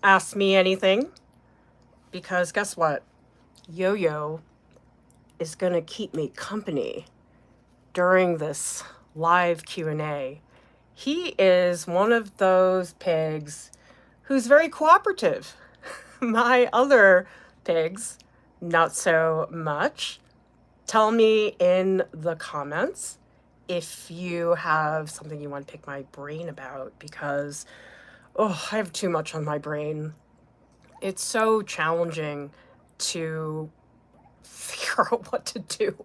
Ask Me Anything, because guess what? Yo-Yo is going to keep me company during this live Q&A. He is one of those pigs who's very cooperative. My other pigs, not so much. Tell me in the comments if you have something you want to pick my brain about, because, oh, I have too much on my brain. It's so challenging to figure out what to do.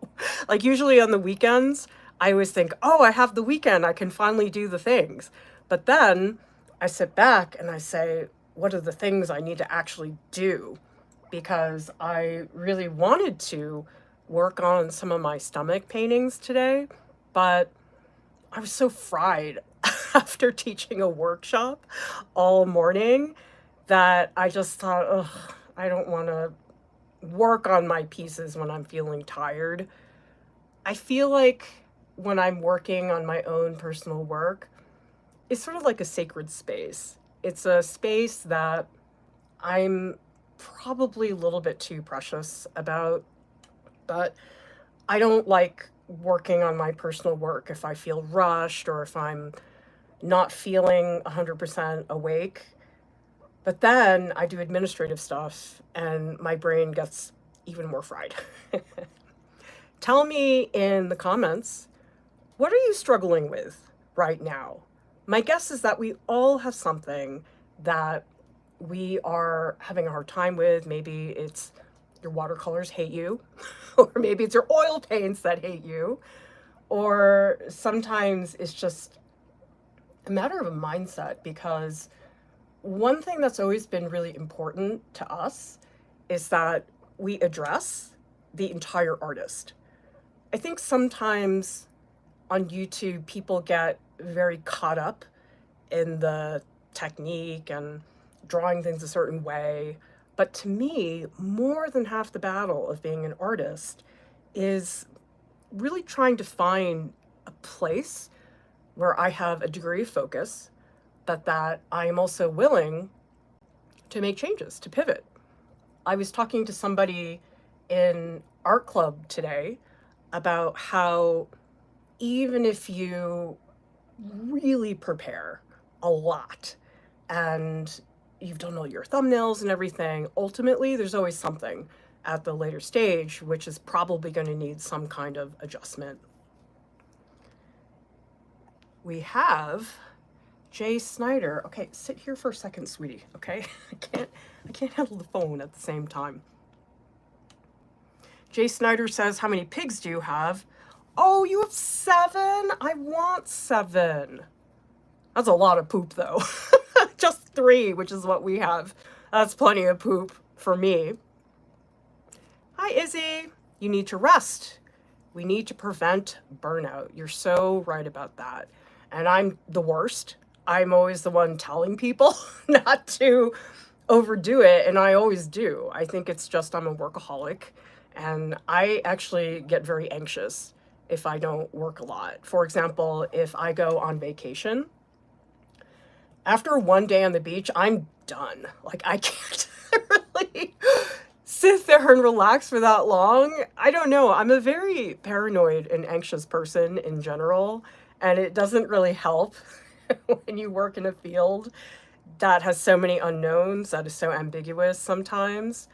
Like usually on the weekends, I always think, oh, I have the weekend, I can finally do the things. But then I sit back and I say, what are the things I need to actually do? Because I really wanted to work on some of my stomach paintings today, but I was so fried after teaching a workshop all morning that I just thought, ugh, I don't want to work on my pieces when I'm feeling tired. I feel like when I'm working on my own personal work, it's sort of like a sacred space. It's a space that I'm probably a little bit too precious about, but I don't like working on my personal work if I feel rushed or if I'm not feeling 100% awake. But then I do administrative stuff and my brain gets even more fried. Tell me in the comments, what are you struggling with right now? My guess is that we all have something that we are having a hard time with. Maybe it's your watercolors hate you, or maybe it's your oil paints that hate you, or sometimes it's just a matter of a mindset, because one thing that's always been really important to us is that we address the entire artist. I think sometimes on YouTube, people get very caught up in the technique and drawing things a certain way. But to me, more than half the battle of being an artist is really trying to find a place where I have a degree of focus, but that I am also willing to make changes, to pivot. I was talking to somebody in art club today about how even if you really prepare a lot and you've done all your thumbnails and everything, ultimately there's always something at the later stage which is probably going to need some kind of adjustment. We have Jay Snyder. Okay, sit here for a second, sweetie. Okay, I can't handle the phone at the same time. Jay Snyder says, how many pigs do you have? Oh, you have 7? I want 7. That's a lot of poop, though. Just 3, which is what we have. That's plenty of poop for me. Hi, Izzy. You need to rest. We need to prevent burnout. You're so right about that. And I'm the worst. I'm always the one telling people not to overdo it, and I always do. I think it's just I'm a workaholic, and I actually get very anxious if I don't work a lot. For example, if I go on vacation, after one day on the beach, I'm done. Like, I can't really sit there and relax for that long. I don't know. I'm a very paranoid and anxious person in general, and it doesn't really help when you work in a field that has so many unknowns, that is so ambiguous sometimes.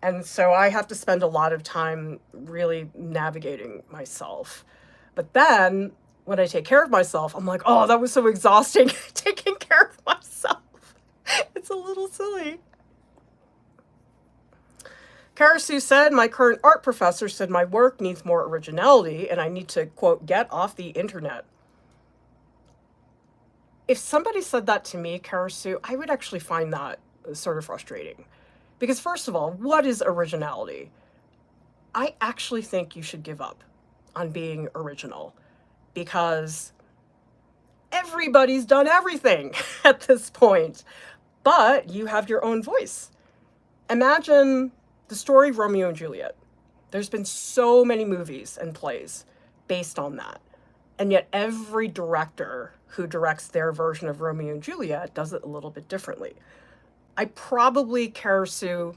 And so I have to spend a lot of time really navigating myself. But then when I take care of myself, I'm like, oh, that was so exhausting, taking care of myself. It's a little silly. Karasu said, my current art professor said my work needs more originality and I need to, quote, get off the internet. If somebody said that to me, Karasu, I would actually find that sort of frustrating. Because first of all, what is originality? I actually think you should give up on being original, because everybody's done everything at this point, but you have your own voice. Imagine the story of Romeo and Juliet. There's been so many movies and plays based on that. And yet every director who directs their version of Romeo and Juliet does it a little bit differently. I probably, Karasu,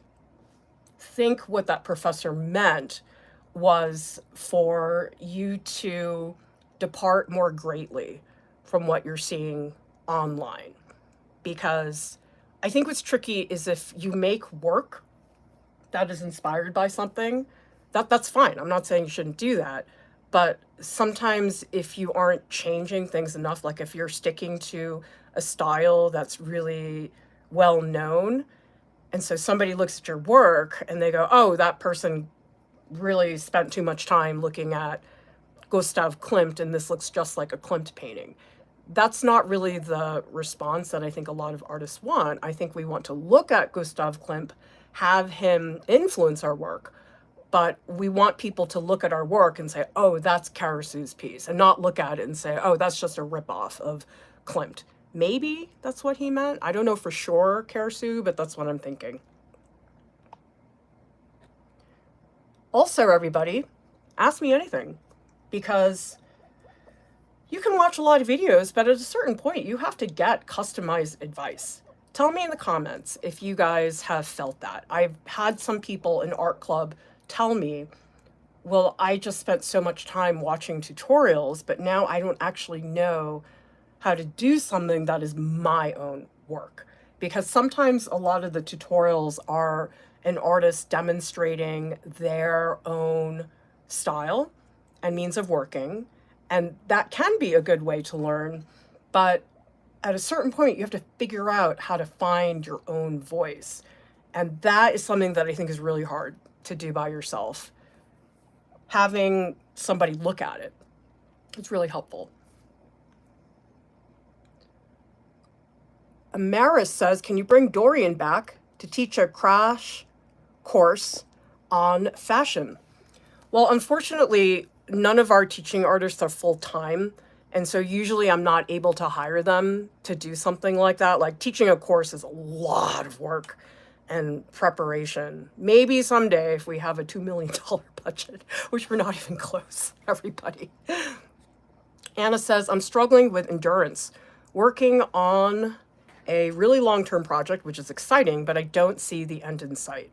think what that professor meant was for you to depart more greatly from what you're seeing online. Because I think what's tricky is if you make work that is inspired by something, that's fine. I'm not saying you shouldn't do that. But sometimes if you aren't changing things enough, like if you're sticking to a style that's really well known, and so somebody looks at your work and they go, oh, that person really spent too much time looking at Gustav Klimt and this looks just like a Klimt painting. That's not really the response that I think a lot of artists want. I think we want to look at Gustav Klimt, have him influence our work, but we want people to look at our work and say, oh, that's Karasu's piece, and not look at it and say, oh, that's just a ripoff of Klimt. Maybe that's what he meant. I don't know for sure, Karasu, but that's what I'm thinking. Also, everybody, ask me anything, because you can watch a lot of videos, but at a certain point, you have to get customized advice. Tell me in the comments if you guys have felt that. I've had some people in art club tell me, well, I just spent so much time watching tutorials, but now I don't actually know how to do something that is my own work. Because sometimes a lot of the tutorials are an artist demonstrating their own style and means of working. And that can be a good way to learn, but at a certain point, you have to figure out how to find your own voice. And that is something that I think is really hard to do by yourself. Having somebody look at it, it's really helpful. Amaris says, can you bring Dorian back to teach a crash course on fashion? Well, unfortunately, none of our teaching artists are full-time, and so usually I'm not able to hire them to do something like that. Like teaching a course is a lot of work and preparation. Maybe someday if we have a $2 million budget, which we're not even close, everybody. Anna says, I'm struggling with endurance, working on a really long-term project, which is exciting, but I don't see the end in sight.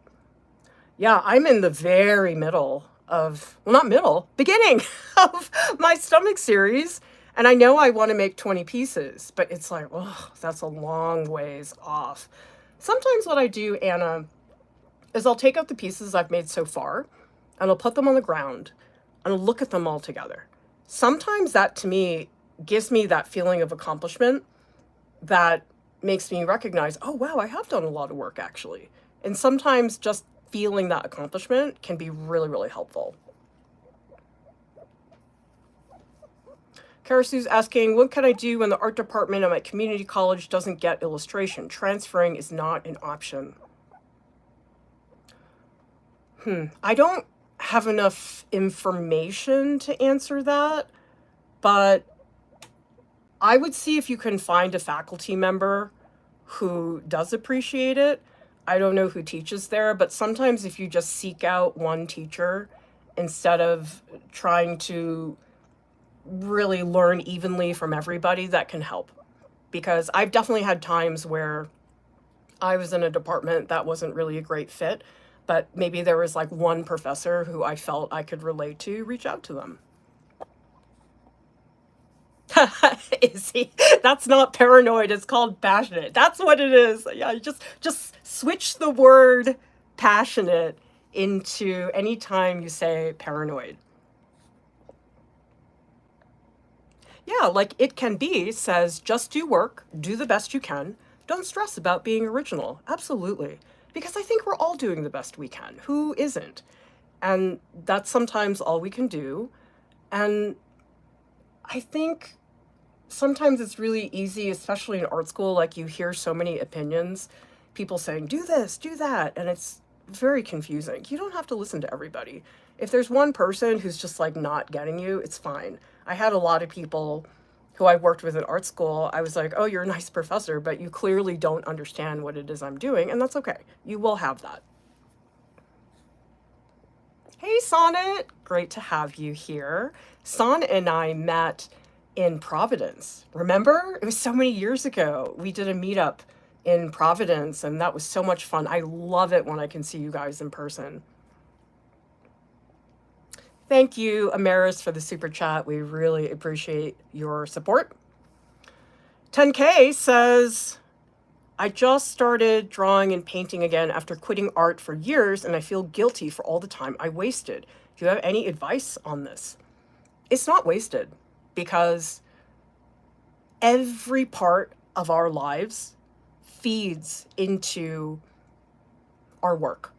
Yeah, I'm in the very middle of, well, not middle, beginning of my stomach series. And I know I want to make 20 pieces, but it's like, oh, that's a long ways off. Sometimes what I do, Anna, is I'll take out the pieces I've made so far and I'll put them on the ground and I'll look at them all together. Sometimes that to me gives me that feeling of accomplishment that makes me recognize, oh, wow, I have done a lot of work actually. And sometimes just feeling that accomplishment can be really, really helpful. Karasu's asking, what can I do when the art department at my community college doesn't get illustration? Transferring is not an option. I don't have enough information to answer that, but I would see if you can find a faculty member who does appreciate it. I don't know who teaches there, but sometimes if you just seek out one teacher instead of trying to really learn evenly from everybody, that can help. Because I've definitely had times where I was in a department that wasn't really a great fit, but maybe there was like one professor who I felt I could relate to, reach out to them. Is he? That's not paranoid, it's called passionate. That's what it is. Yeah, just switch the word passionate into any time you say paranoid. Yeah, like It Can Be says, just do work, do the best you can. Don't stress about being original. Absolutely. Because I think we're all doing the best we can. Who isn't? And that's sometimes all we can do. And I think sometimes it's really easy, especially in art school, like you hear so many opinions, people saying, do this, do that. And it's very confusing. You don't have to listen to everybody. If there's one person who's just like not getting you, it's fine. I had a lot of people who I worked with in art school. I was like, oh, you're a nice professor, but you clearly don't understand what it is I'm doing. And that's okay. You will have that. Hey, Sonnet. Great to have you here. Sonnet and I met in Providence. Remember? It was so many years ago. We did a meetup in Providence, and that was so much fun. I love it when I can see you guys in person. Thank you, Amaris, for the super chat. We really appreciate your support. 10K says, I just started drawing and painting again after quitting art for years, and I feel guilty for all the time I wasted. Do you have any advice on this? It's not wasted, because every part of our lives feeds into our work.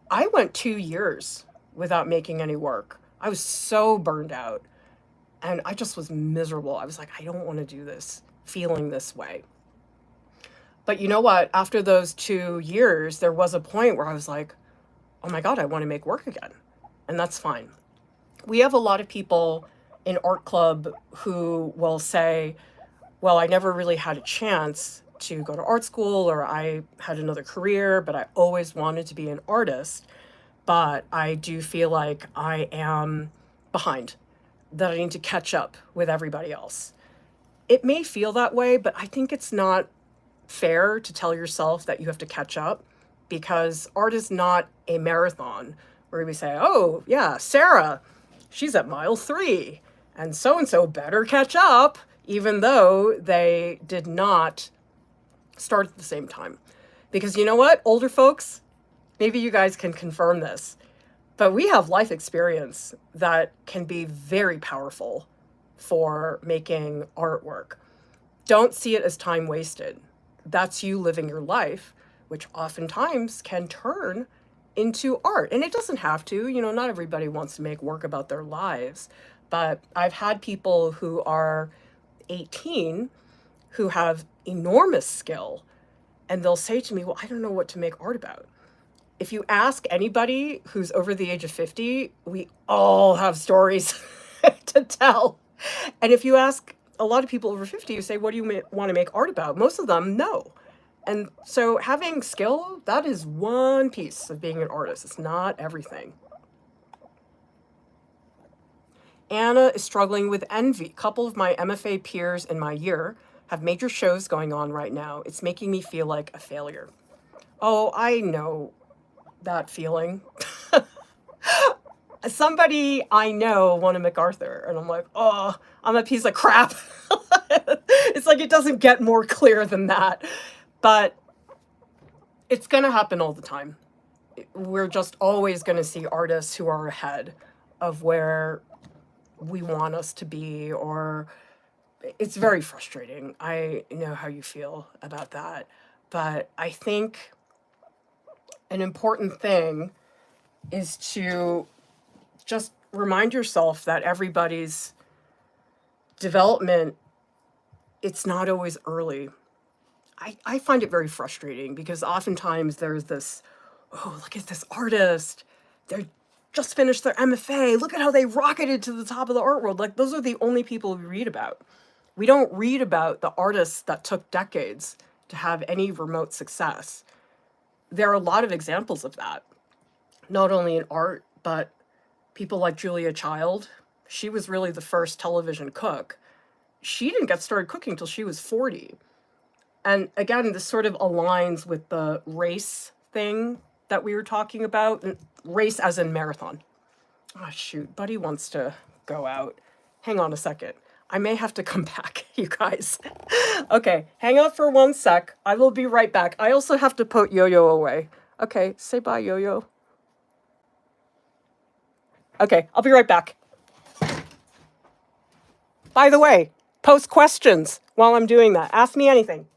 I went 2 years without making any work. I was so burned out, and I just was miserable. I was like, I don't want to do this, feeling this way. But you know what? After those 2 years, there was a point where I was like, oh my God, I want to make work again. And that's fine. We have a lot of people in art club who will say, well, I never really had a chance to go to art school, or I had another career, but I always wanted to be an artist. But I do feel like I am behind, that I need to catch up with everybody else. It may feel that way, but I think it's not fair to tell yourself that you have to catch up, because art is not a marathon where we say, oh yeah, Sarah, she's at mile 3 and so better catch up, even though they did not start at the same time. Because you know what, older folks, maybe you guys can confirm this, but we have life experience that can be very powerful for making artwork. Don't see it as time wasted. That's you living your life, which oftentimes can turn into art. And it doesn't have to, you know, not everybody wants to make work about their lives, but I've had people who are 18 who have enormous skill, and they'll say to me, well, I don't know what to make art about. If you ask anybody who's over the age of 50, we all have stories to tell. And if you ask a lot of people over 50, you say, what do you want to make art about? Most of them know. And so having skill, that is one piece of being an artist. It's not everything. Anna is struggling with envy. A couple of my MFA peers in my year have major shows going on right now. It's making me feel like a failure. Oh, I know that feeling. Somebody I know won a MacArthur, and I'm like, oh, I'm a piece of crap. It's like, it doesn't get more clear than that. But it's going to happen all the time. We're just always going to see artists who are ahead of where we want us to be, or it's very frustrating. I know how you feel about that. But I think an important thing is to just remind yourself that everybody's development, it's not always early. I find it very frustrating, because oftentimes there's this, oh, look at this artist. They're just finished their MFA. Look at how they rocketed to the top of the art world. Like, those are the only people we read about. We don't read about the artists that took decades to have any remote success. There are a lot of examples of that, not only in art, but people like Julia Child. She was really the first television cook. She didn't get started cooking till she was 40. And again, this sort of aligns with the race thing that we were talking about. Race as in marathon. Oh, shoot, Buddy wants to go out. Hang on a second. I may have to come back, you guys. Okay, hang out for 1 sec. I will be right back. I also have to put Yo-Yo away. Okay, say bye, Yo-Yo. Okay, I'll be right back. By the way, post questions while I'm doing that. Ask me anything.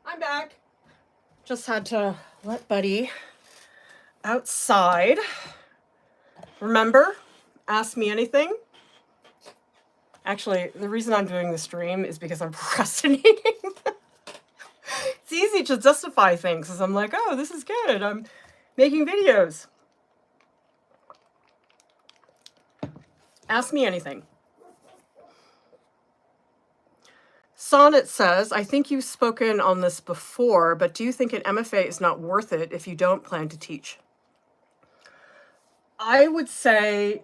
I'm back. Just had to let Buddy outside. Remember, ask me anything. Actually, the reason I'm doing the stream is because I'm procrastinating. It's easy to justify things, because I'm like, oh, this is good. I'm making videos. Ask me anything. Sonnet says, I think you've spoken on this before, but do you think an MFA is not worth it if you don't plan to teach? I would say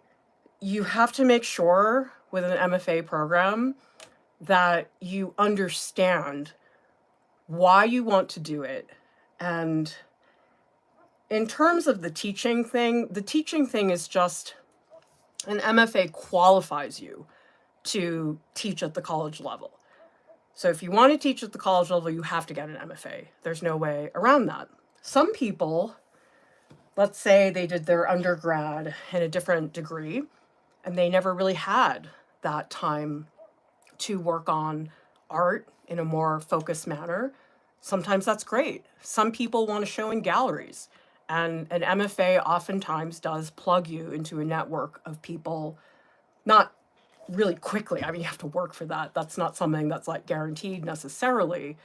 you have to make sure with an MFA program that you understand why you want to do it. And in terms of the teaching thing is just an MFA qualifies you to teach at the college level. So if you want to teach at the college level, you have to get an MFA. There's no way around that. Some people, let's say they did their undergrad in a different degree, and they never really had that time to work on art in a more focused manner. Sometimes that's great. Some people want to show in galleries, and an MFA oftentimes does plug you into a network of people, not really quickly. I mean, you have to work for that. That's not something that's like guaranteed necessarily,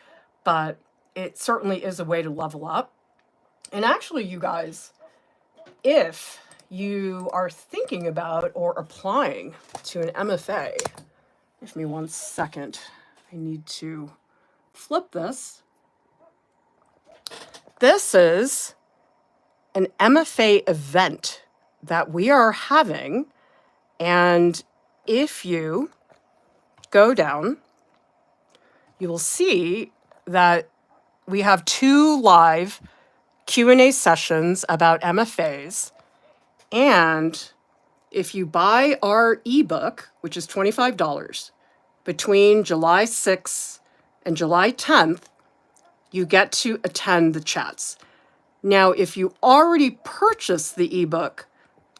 but it certainly is a way to level up. And actually, you guys, if you are thinking about or applying to an MFA, give me 1 second. I need to flip this. This is an MFA event that we are having, and if you go down, you will see that we have 2 live Q&A sessions about MFAs. And if you buy our ebook, which is $25, between July 6th and July 10th, you get to attend the chats. Now, if you already purchased the ebook,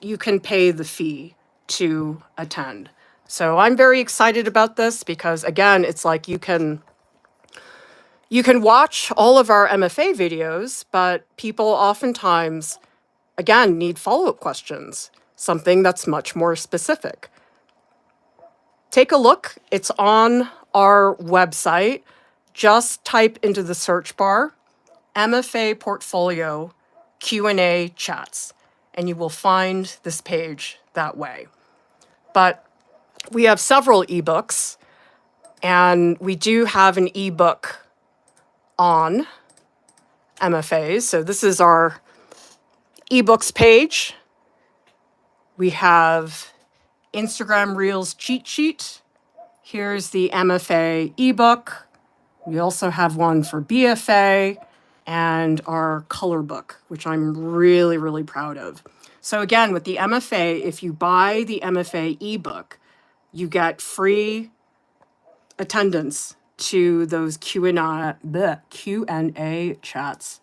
you can pay the fee to attend. So I'm very excited about this because, again, it's like you can watch all of our MFA videos, but people oftentimes, again, need follow-up questions, something that's much more specific. Take a look. It's on our website. Just type into the search bar, MFA Portfolio Q&A Chats, and you will find this page that way. But we have several ebooks, and we do have an ebook on MFAs. So this is our ebooks page. We have Instagram Reels cheat sheet. Here's the MFA ebook. We also have one for BFA and our color book, which I'm really, really proud of. So again, with the MFA, if you buy the MFA ebook, you get free attendance to those Q&A chats.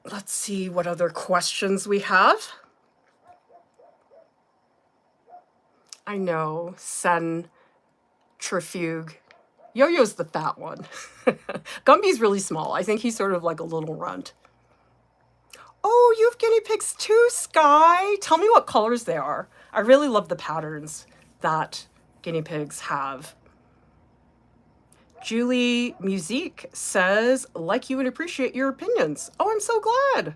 Let's see what other questions we have. I know, centrifuge. Yo-Yo's the fat one. Gumby's really small. I think he's sort of like a little runt. Oh, you have guinea pigs too, Sky. Tell me what colors they are. I really love the patterns that guinea pigs have. Julie Musique says, like you would appreciate your opinions. Oh, I'm so glad.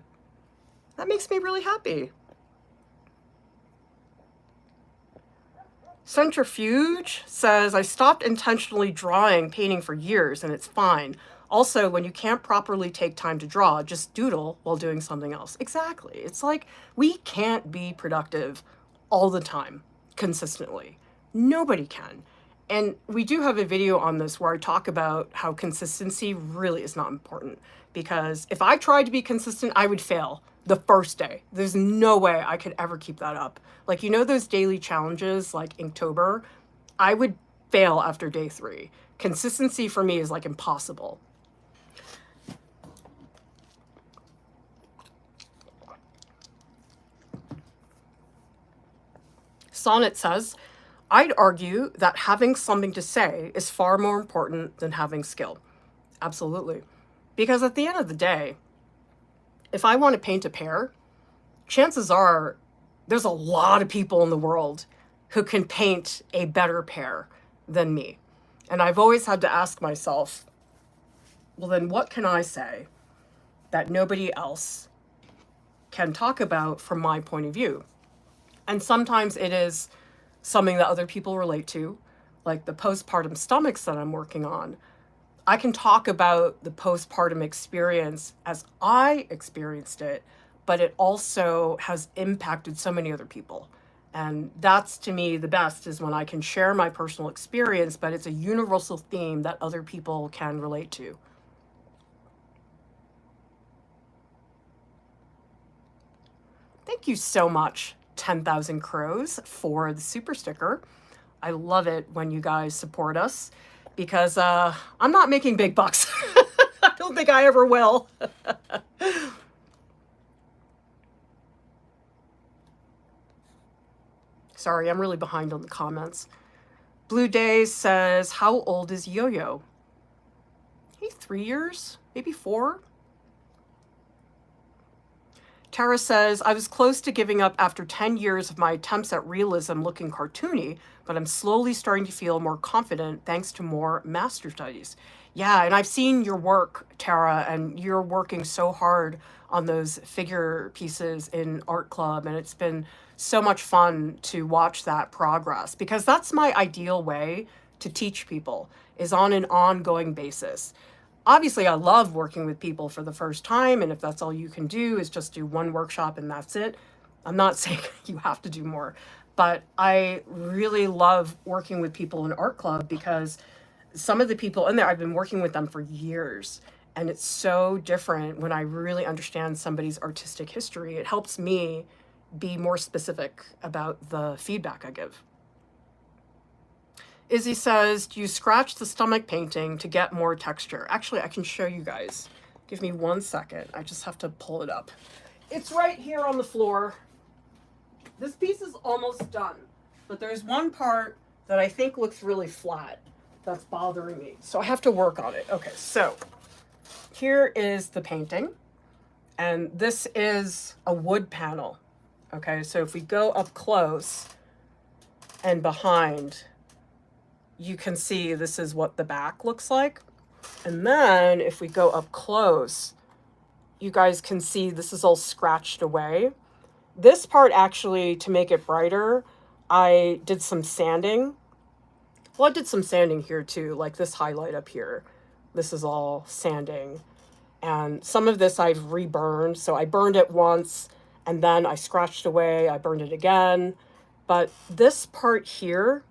That makes me really happy. Centrifuge says, I stopped intentionally drawing painting for years and it's fine. Also, when you can't properly take time to draw, just doodle while doing something else. Exactly. It's like we can't be productive all the time, consistently. Nobody can. And we do have a video on this where I talk about how consistency really is not important. Because if I tried to be consistent, I would fail the first day. There's no way I could ever keep that up. Like, you know those daily challenges like Inktober? I would fail after day 3. Consistency for me is like impossible. Sonnet says, I'd argue that having something to say is far more important than having skill. Absolutely. Because at the end of the day, if I want to paint a pear, chances are there's a lot of people in the world who can paint a better pear than me. And I've always had to ask myself, well, then what can I say that nobody else can talk about from my point of view. And sometimes it is something that other people relate to, like the postpartum stomachs that I'm working on. I can talk about the postpartum experience as I experienced it, but it also has impacted so many other people. And that's, to me, the best, is when I can share my personal experience, but it's a universal theme that other people can relate to. Thank you so much, 10,000 Crows, for the super sticker. I love it when you guys support us, because I'm not making big bucks. I don't think I ever will. Sorry, I'm really behind on the comments. Blue Days says, how old is Yo-Yo? Maybe 3 years, maybe 4. Tara says, I was close to giving up after 10 years of my attempts at realism looking cartoony, but I'm slowly starting to feel more confident thanks to more master studies. Yeah, and I've seen your work, Tara, and you're working so hard on those figure pieces in art club, and it's been so much fun to watch that progress, because that's my ideal way to teach people, is on an ongoing basis. Obviously, I love working with people for the first time, and if that's all you can do is just do one workshop and that's it, I'm not saying you have to do more, but I really love working with people in art club, because some of the people in there, I've been working with them for years, and it's so different when I really understand somebody's artistic history. It helps me be more specific about the feedback I give. Izzy says, do you scratch the stomach painting to get more texture? Actually, I can show you guys. Give me 1 second. I just have to pull it up. It's right here on the floor. This piece is almost done, but there's one part that I think looks really flat that's bothering me. So I have to work on it. Okay, so here is the painting, and this is a wood panel. Okay, so if we go up close and behind, you can see this is what the back looks like. And then if we go up close, you guys can see this is all scratched away. This part, actually, to make it brighter, I did some sanding. Well, I did some sanding here too, like this highlight up here. This is all sanding. And some of this I've reburned. So I burned it once, and then I scratched away, I burned it again. But this part here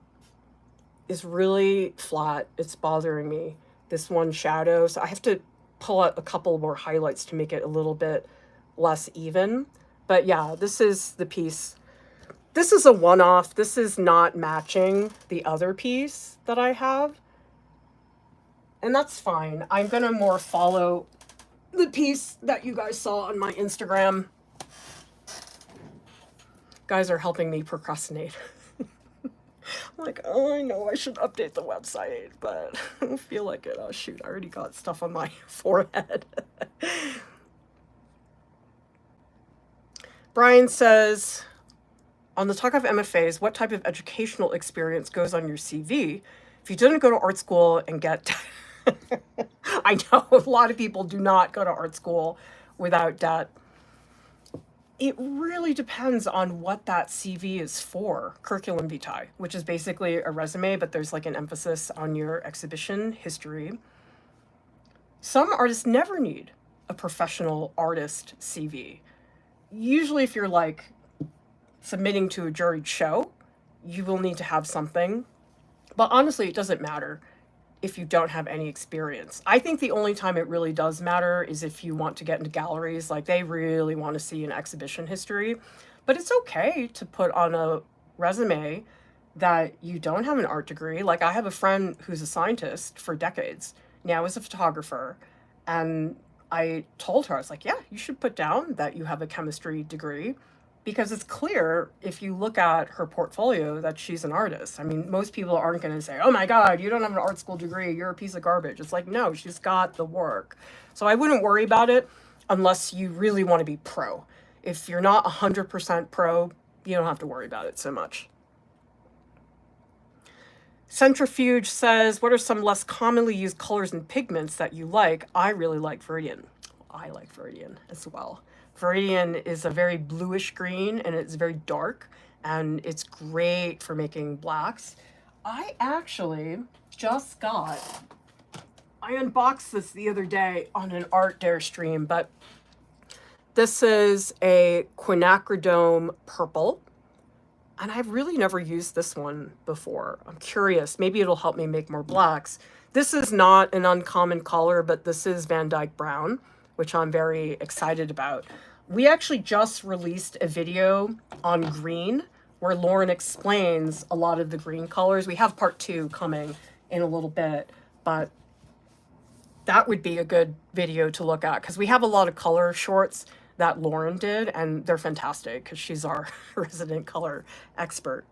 is really flat. It's bothering me. This one shadow. So I have to pull out a couple more highlights to make it a little bit less even. But yeah, this is the piece. This is a one-off. This is not matching the other piece that I have. And that's fine. I'm going to more follow the piece that you guys saw on my Instagram. Guys are helping me procrastinate. I'm like, oh, I know I should update the website, but I don't feel like it. Oh, shoot, I already got stuff on my forehead. Brian says, on the talk of MFAs, what type of educational experience goes on your CV? If you didn't go to art school and get... I know a lot of people do not go to art school without debt. It really depends on what that CV is for. Curriculum vitae, which is basically a resume, but there's like an emphasis on your exhibition history. Some artists never need a professional artist CV. Usually if you're like submitting to a juried show, you will need to have something. But honestly, it doesn't matter if you don't have any experience. I think the only time it really does matter is if you want to get into galleries, like they really want to see an exhibition history. But it's okay to put on a resume that you don't have an art degree. Like I have a friend who's a scientist for decades, now is a photographer, and I told her, I was like, yeah, you should put down that you have a chemistry degree, because it's clear if you look at her portfolio that she's an artist. I mean, most people aren't going to say, oh my God, you don't have an art school degree, you're a piece of garbage. It's like, no, she's got the work. So I wouldn't worry about it unless you really want to be pro. If you're not 100% pro, you don't have to worry about it so much. Centrifuge says, what are some less commonly used colors and pigments that you like? I really like Viridian. I like Viridian as well. Viridian is a very bluish green and it's very dark and it's great for making blacks. I actually just got, I unboxed this the other day on an Art Dare stream, but this is a quinacridone purple. And I've really never used this one before. I'm curious, maybe it'll help me make more blacks. This is not an uncommon color, but this is Van Dyke Brown, which I'm very excited about. We actually just released a video on green where Lauren explains a lot of the green colors. We have part 2 coming in a little bit, but that would be a good video to look at because we have a lot of color shorts that Lauren did, and they're fantastic because she's our resident color expert.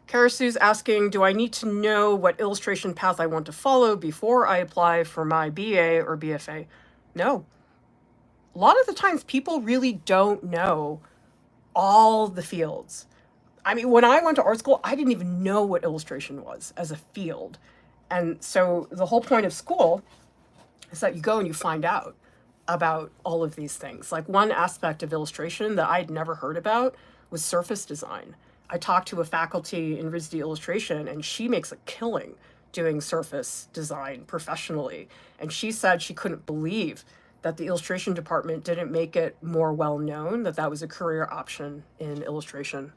KROSOCZKA asking, do I need to know what illustration path I want to follow before I apply for my BA or BFA? No. A lot of the times people really don't know all the fields. I mean, when I went to art school, I didn't even know what illustration was as a field. And so the whole point of school is that you go and you find out about all of these things. Like one aspect of illustration that I'd never heard about was surface design. I talked to a faculty in RISD illustration and she makes a killing doing surface design professionally. And she said she couldn't believe that the illustration department didn't make it more well known that that was a career option in illustration.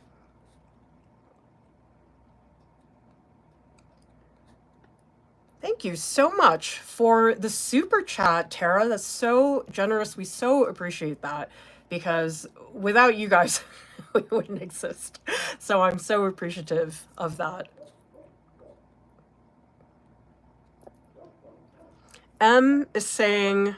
Thank you so much for the super chat, Tara. That's so generous. We so appreciate that because without you guys, we wouldn't exist. So I'm so appreciative of that. M is saying,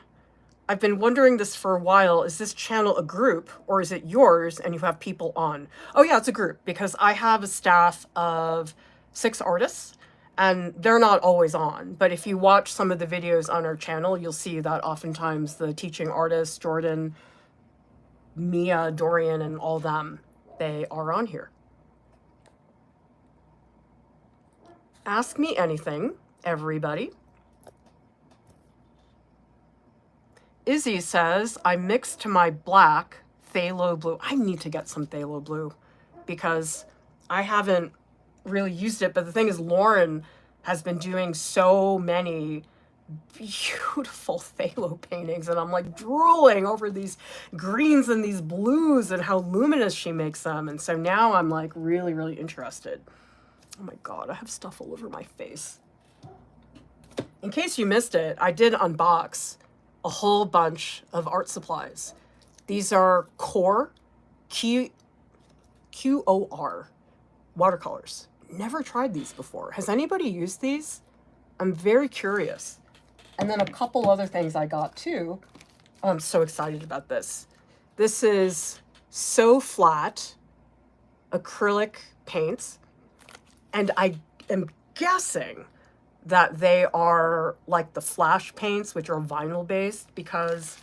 I've been wondering this for a while. Is this channel a group or is it yours and you have people on? Oh yeah, it's a group because I have a staff of 6 artists. And they're not always on, but if you watch some of the videos on our channel, you'll see that oftentimes the teaching artists, Jordan, Mia, Dorian, and all them, they are on here. Ask me anything, everybody. Izzy says, I mixed to my black phthalo blue. I need to get some phthalo blue because I haven't really used it, but the thing is Lauren has been doing so many beautiful phthalo paintings and I'm like drooling over these greens and these blues and how luminous she makes them, and so now I'm like really interested. Oh my god, I have stuff all over my face. In case you missed it, I did unbox a whole bunch of art supplies. These are Core QOR watercolors. Never tried these before. Has anybody used these? I'm very curious. And then a couple other things I got too. Oh, I'm so excited about this. This is So Flat acrylic paints. And I am guessing that they are like the flash paints, which are vinyl based, because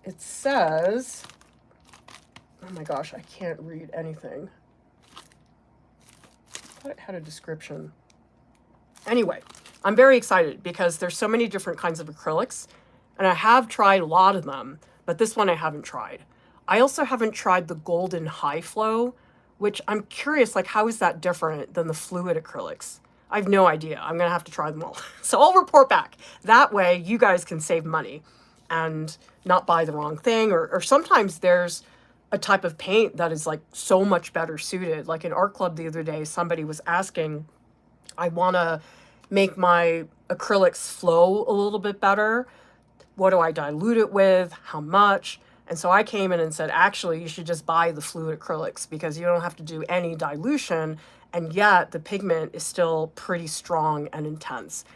it says, oh my gosh, I can't read anything. I thought it had a description. Anyway, I'm very excited because there's so many different kinds of acrylics, and I have tried a lot of them, but this one I haven't tried. I also haven't tried the golden high flow, which I'm curious, like, how is that different than the fluid acrylics? I have no idea. I'm gonna have to try them all. So I'll report back. That way you guys can save money and not buy the wrong thing, or sometimes there's a type of paint that is like so much better suited. Like in art club the other day, somebody was asking, I want to make my acrylics flow a little bit better. What do I dilute it with? How much? And so I came in and said, actually, you should just buy the fluid acrylics because you don't have to do any dilution. And yet the pigment is still pretty strong and intense.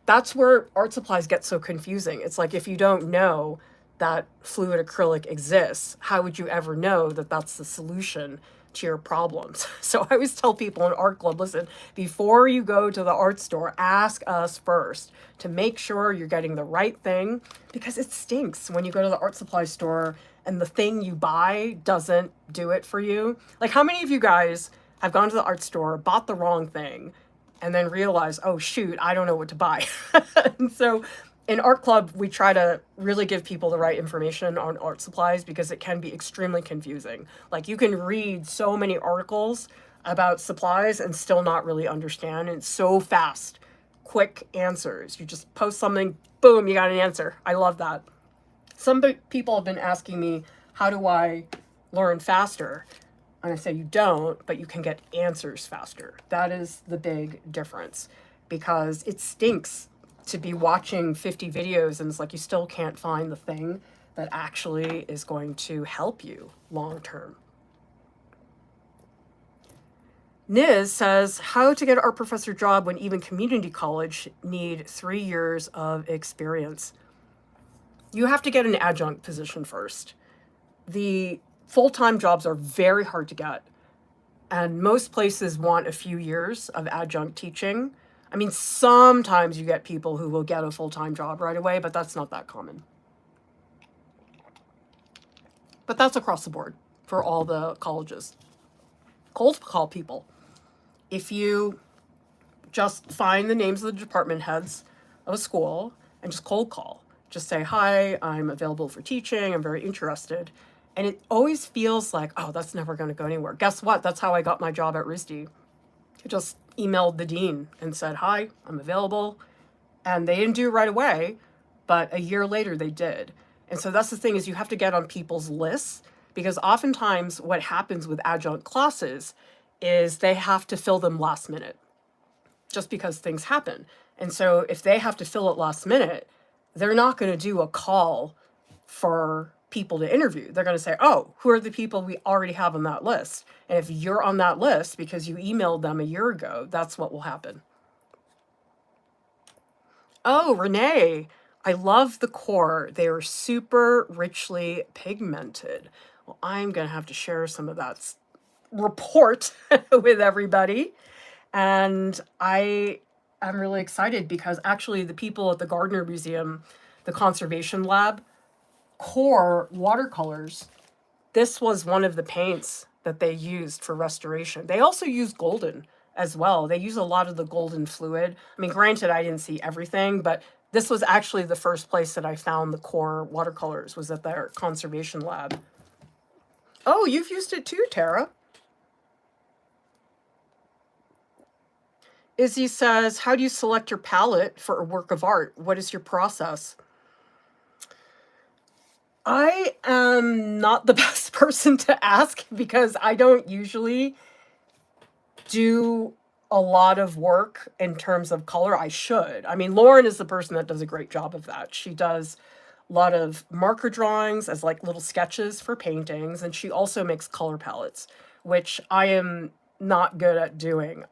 That's where art supplies get so confusing. It's like, if you don't know that fluid acrylic exists, how would you ever know that that's the solution to your problems? So I always tell people in art club, listen, before you go to the art store, ask us first to make sure you're getting the right thing, because it stinks when you go to the art supply store and the thing you buy doesn't do it for you. Like, how many of you guys have gone to the art store, bought the wrong thing, and then realize, oh shoot, I don't know what to buy. And so in art club, we try to really give people the right information on art supplies because it can be extremely confusing. Like you can read so many articles about supplies and still not really understand. And it's so fast, quick answers. You just post something, boom, you got an answer. I love that. Some people have been asking me, how do I learn faster? And I say you don't, but you can get answers faster. That is the big difference, because it stinks to be watching 50 videos and it's like you still can't find the thing that actually is going to help you long term. Niz says, how to get an art professor job when even community college need 3 years of experience. You have to get an adjunct position first. The full-time jobs are very hard to get, and most places want a few years of adjunct teaching. I mean, sometimes you get people who will get a full-time job right away, but that's not that common. But that's across the board for all the colleges. Cold call people. If you just find the names of the department heads of a school and just cold call, just say, hi, I'm available for teaching, I'm very interested. And it always feels like, oh, that's never going to go anywhere. Guess what? That's how I got my job at RISD. I just emailed the dean and said, hi, I'm available. And they didn't do it right away, but a year later they did. And so that's the thing, is you have to get on people's lists, because oftentimes what happens with adjunct classes is they have to fill them last minute just because things happen. And so if they have to fill it last minute, they're not going to do a call for people to interview. They're going to say, oh, who are the people we already have on that list? And if you're on that list because you emailed them a year ago, that's what will happen. Oh, Renee, I love the core. They are super richly pigmented. Well, I'm going to have to share some of that report with everybody. And I'm really excited because actually the people at the Gardner Museum, the conservation lab, core watercolors, this was one of the paints that they used for restoration. They also use golden as well. They use a lot of the golden fluid. I mean, granted, I didn't see everything, but this was actually the first place that I found the core watercolors, was at their conservation lab. Oh, you've used it too, Tara. Izzy says, how do you select your palette for a work of art? What is your process? I am not the best person to ask because I don't usually do a lot of work in terms of color. I should. I mean, Lauren is the person that does a great job of that. She does a lot of marker drawings as like little sketches for paintings, and she also makes color palettes, which I am not good at doing.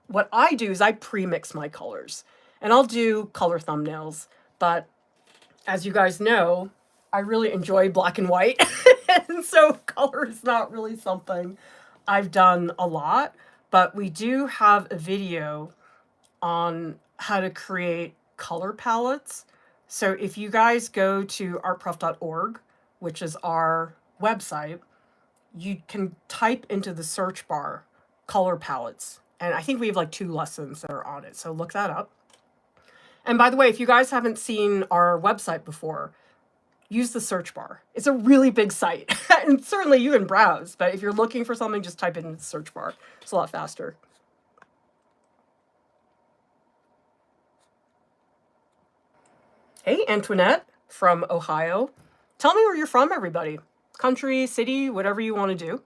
What I do is I pre-mix my colors, and I'll do color thumbnails, but as you guys know, I really enjoy black and white, and so color is not really something I've done a lot, but we do have a video on how to create color palettes. So if you guys go to artprof.org, which is our website, you can type into the search bar color palettes. And I think we have like 2 lessons that are on it. So look that up. And by the way, if you guys haven't seen our website before, use the search bar. It's a really big site. And certainly you can browse, but if you're looking for something, just type it into the search bar. It's a lot faster. Hey, Antoinette from Ohio. Tell me where you're from, everybody. Country, city, whatever you want to do.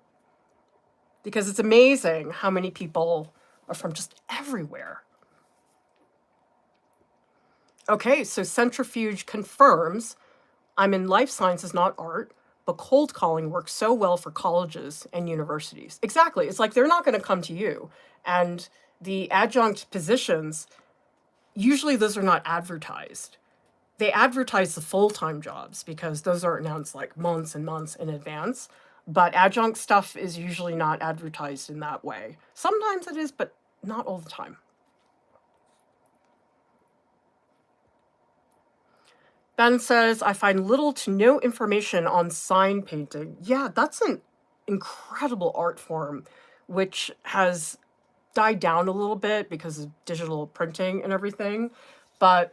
Because it's amazing how many people are from just everywhere. Okay, so Centrifuge confirms, I'm in life sciences, not art, but cold calling works so well for colleges and universities. Exactly. It's like they're not going to come to you. And the adjunct positions, usually those are not advertised. They advertise the full-time jobs because those are announced like months and months in advance. But adjunct stuff is usually not advertised in that way. Sometimes it is, but not all the time. Ben says, I find little to no information on sign painting. Yeah, that's an incredible art form, which has died down a little bit because of digital printing and everything, but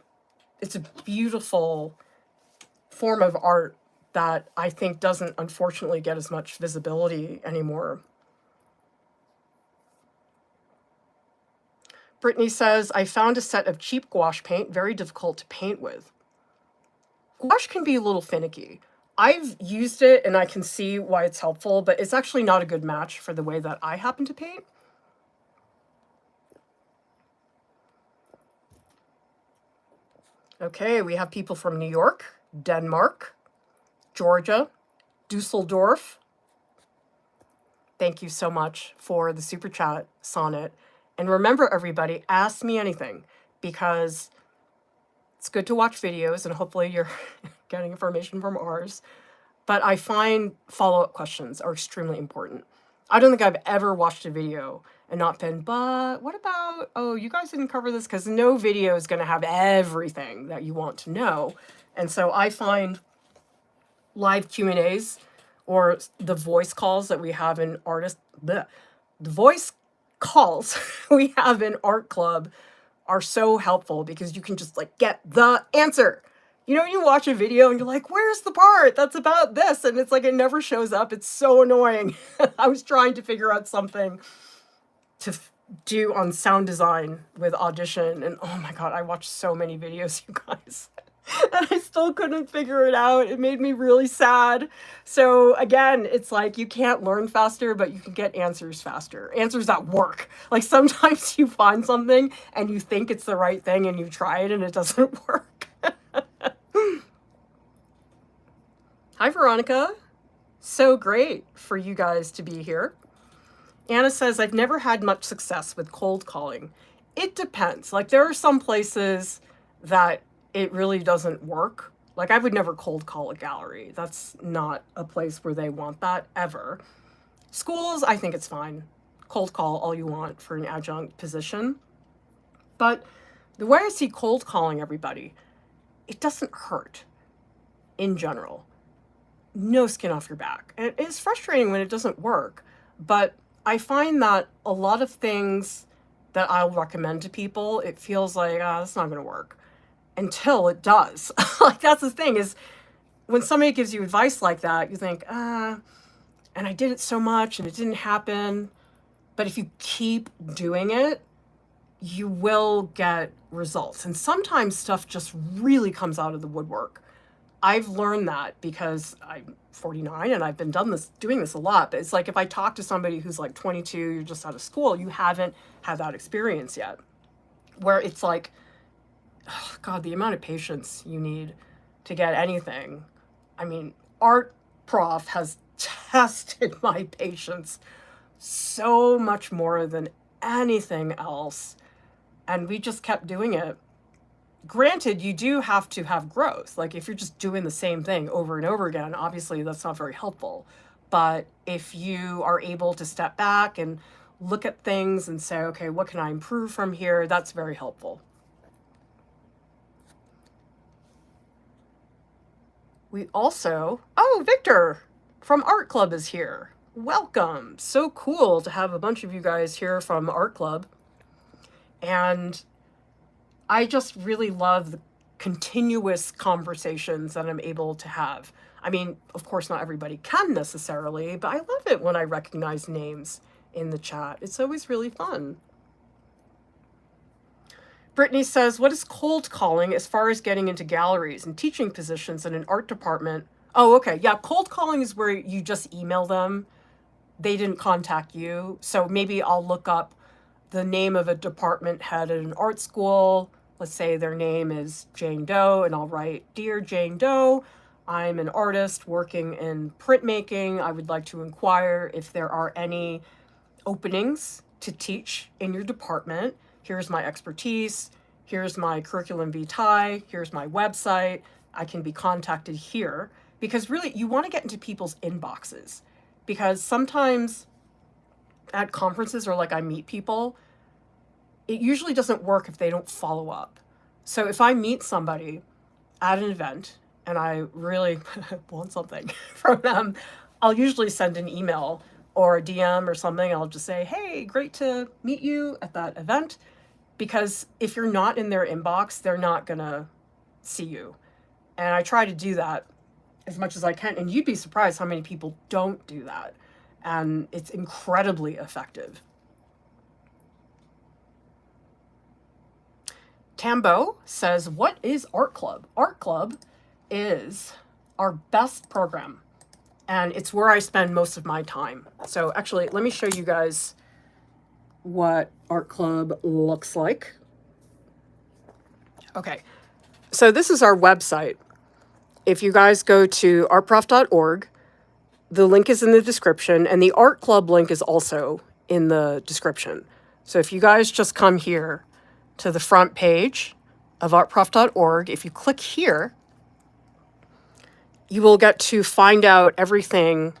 it's a beautiful form of art that I think doesn't unfortunately get as much visibility anymore. Brittany says, I found a set of cheap gouache paint very difficult to paint with. Gouache can be a little finicky. I've used it and I can see why it's helpful, but it's actually not a good match for the way that I happen to paint. Okay, we have people from New York, Denmark, Georgia, Dusseldorf. Thank you so much for the super chat, Sonnet. And remember, everybody, ask me anything, because it's good to watch videos and hopefully you're getting information from ours. But I find follow-up questions are extremely important. I don't think I've ever watched a video and not been, but what about, oh, you guys didn't cover this, because no video is going to have everything that you want to know. And so I find live Q&As or the voice calls that we have in the voice calls we have in art club are so helpful, because you can just like get the answer. You know, you watch a video and you're like, where's the part that's about this? And it's like, it never shows up. It's so annoying. I was trying to figure out something to do on sound design with Audition. And oh my God, I watched so many videos, you guys. And I still couldn't figure it out. It made me really sad. So again, it's like you can't learn faster, but you can get answers faster. Answers that work. Like sometimes you find something and you think it's the right thing and you try it and it doesn't work. Hi, Veronica. So great for you guys to be here. Anna says, I've never had much success with cold calling. It depends. Like there are some places that it really doesn't work. Like I would never cold call a gallery. That's not a place where they want that ever. Schools, I think it's fine. Cold call all you want for an adjunct position. But the way I see cold calling everybody, it doesn't hurt in general. No skin off your back. And it is frustrating when it doesn't work, but I find that a lot of things that I'll recommend to people, it feels like, that's not going to work until it does. Like that's the thing, is when somebody gives you advice like that, you think, and I did it so much and it didn't happen. But if you keep doing it, you will get results. And sometimes stuff just really comes out of the woodwork. I've learned that because I'm 49 and I've been doing this a lot. But it's like if I talk to somebody who's like 22, you're just out of school, you haven't had that experience yet. Where it's like, oh God, the amount of patience you need to get anything. I mean, art prof has tested my patience so much more than anything else. And we just kept doing it. Granted, you do have to have growth. Like if you're just doing the same thing over and over again, obviously that's not very helpful. But if you are able to step back and look at things and say, okay, what can I improve from here? That's very helpful. We also, oh, Victor from Art Club is here. Welcome. So cool to have a bunch of you guys here from Art Club. And I just really love the continuous conversations that I'm able to have. I mean, of course, not everybody can necessarily, but I love it when I recognize names in the chat. It's always really fun. Brittany says, what is cold calling as far as getting into galleries and teaching positions in an art department? Oh, okay. Yeah, cold calling is where you just email them. They didn't contact you. So maybe I'll look up the name of a department head at an art school. Let's say their name is Jane Doe, and I'll write, Dear Jane Doe, I'm an artist working in printmaking. I would like to inquire if there are any openings to teach in your department. Here's my expertise. Here's my curriculum vitae. Here's my website. I can be contacted here. Because really, you want to get into people's inboxes. Because sometimes at conferences or like I meet people, it usually doesn't work if they don't follow up. So if I meet somebody at an event and I really want something from them, I'll usually send an email or a DM or something. I'll just say, hey, great to meet you at that event. Because if you're not in their inbox, they're not gonna see you. And I try to do that as much as I can. And you'd be surprised how many people don't do that. And it's incredibly effective. Tambo says, what is Art Club? Art Club is our best program. And it's where I spend most of my time. So actually, let me show you guys what Art Club looks like. Okay, so this is our website. If you guys go to artprof.org, the link is in the description, and the Art Club link is also in the description. So if you guys just come here to the front page of artprof.org, if you click here, you will get to find out everything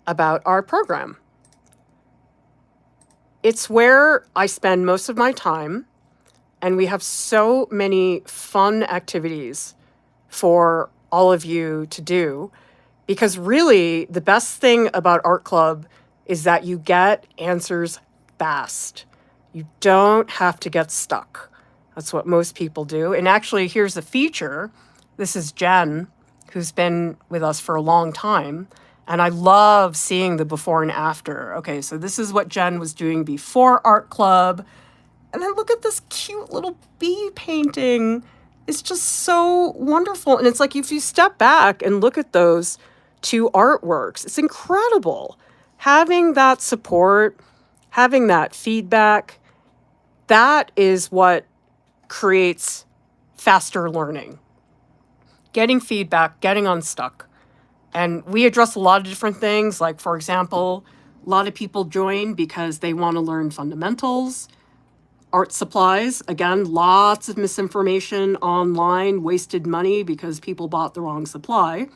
about our program. It's where I spend most of my time, and we have so many fun activities for all of you to do, because really the best thing about Art Club is that you get answers fast. You don't have to get stuck. That's what most people do. And actually, here's a feature. This is Jen, who's been with us for a long time. And I love seeing the before and after. Okay, so this is what Jen was doing before Art Club. And then look at this cute little bee painting. It's just so wonderful. And it's like if you step back and look at those two artworks, it's incredible. Having that support, having that feedback, that is what creates faster learning. Getting feedback, getting unstuck. And we address a lot of different things. Like, for example, a lot of people join because they want to learn fundamentals. Art supplies, again, lots of misinformation online, wasted money because people bought the wrong supply.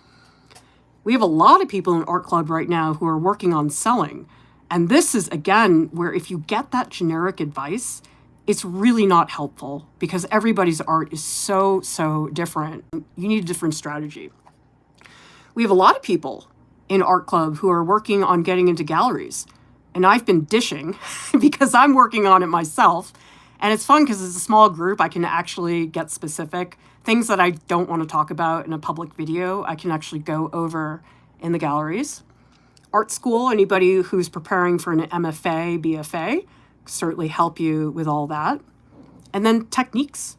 We have a lot of people in Art Club right now who are working on selling. And this is, again, where if you get that generic advice, it's really not helpful because everybody's art is so, so different. You need a different strategy. We have a lot of people in Art Club who are working on getting into galleries. And I've been dishing because I'm working on it myself. And it's fun because it's a small group. I can actually get specific. Things that I don't want to talk about in a public video, I can actually go over in the galleries. Art school, anybody who's preparing for an MFA, BFA, certainly help you with all that. And then techniques.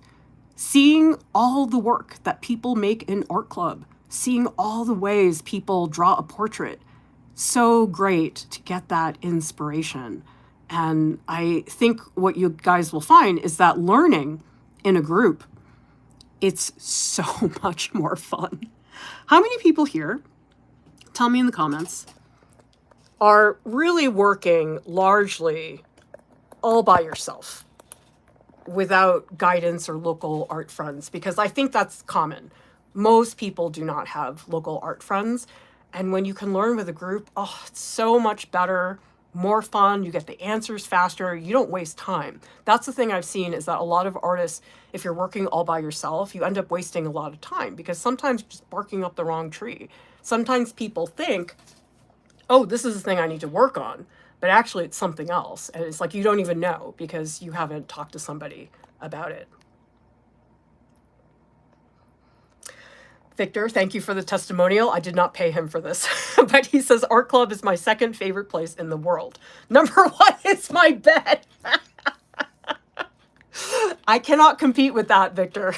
Seeing all the work that people make in Art Club. Seeing all the ways people draw a portrait. So great to get that inspiration. And I think what you guys will find is that learning in a group, it's so much more fun. How many people here, tell me in the comments, are really working largely all by yourself without guidance or local art friends? Because I think that's common. Most people do not have local art friends. And when you can learn with a group, oh, it's so much better, more fun. You get the answers faster. You don't waste time. That's the thing I've seen is that a lot of artists, if you're working all by yourself, you end up wasting a lot of time because sometimes you're just barking up the wrong tree. Sometimes people think, oh, this is the thing I need to work on. But actually it's something else. And it's like you don't even know because you haven't talked to somebody about it. Victor, thank you for the testimonial. I did not pay him for this, but he says Art Club is my second favorite place in the world. Number one is my bed. I cannot compete with that, Victor.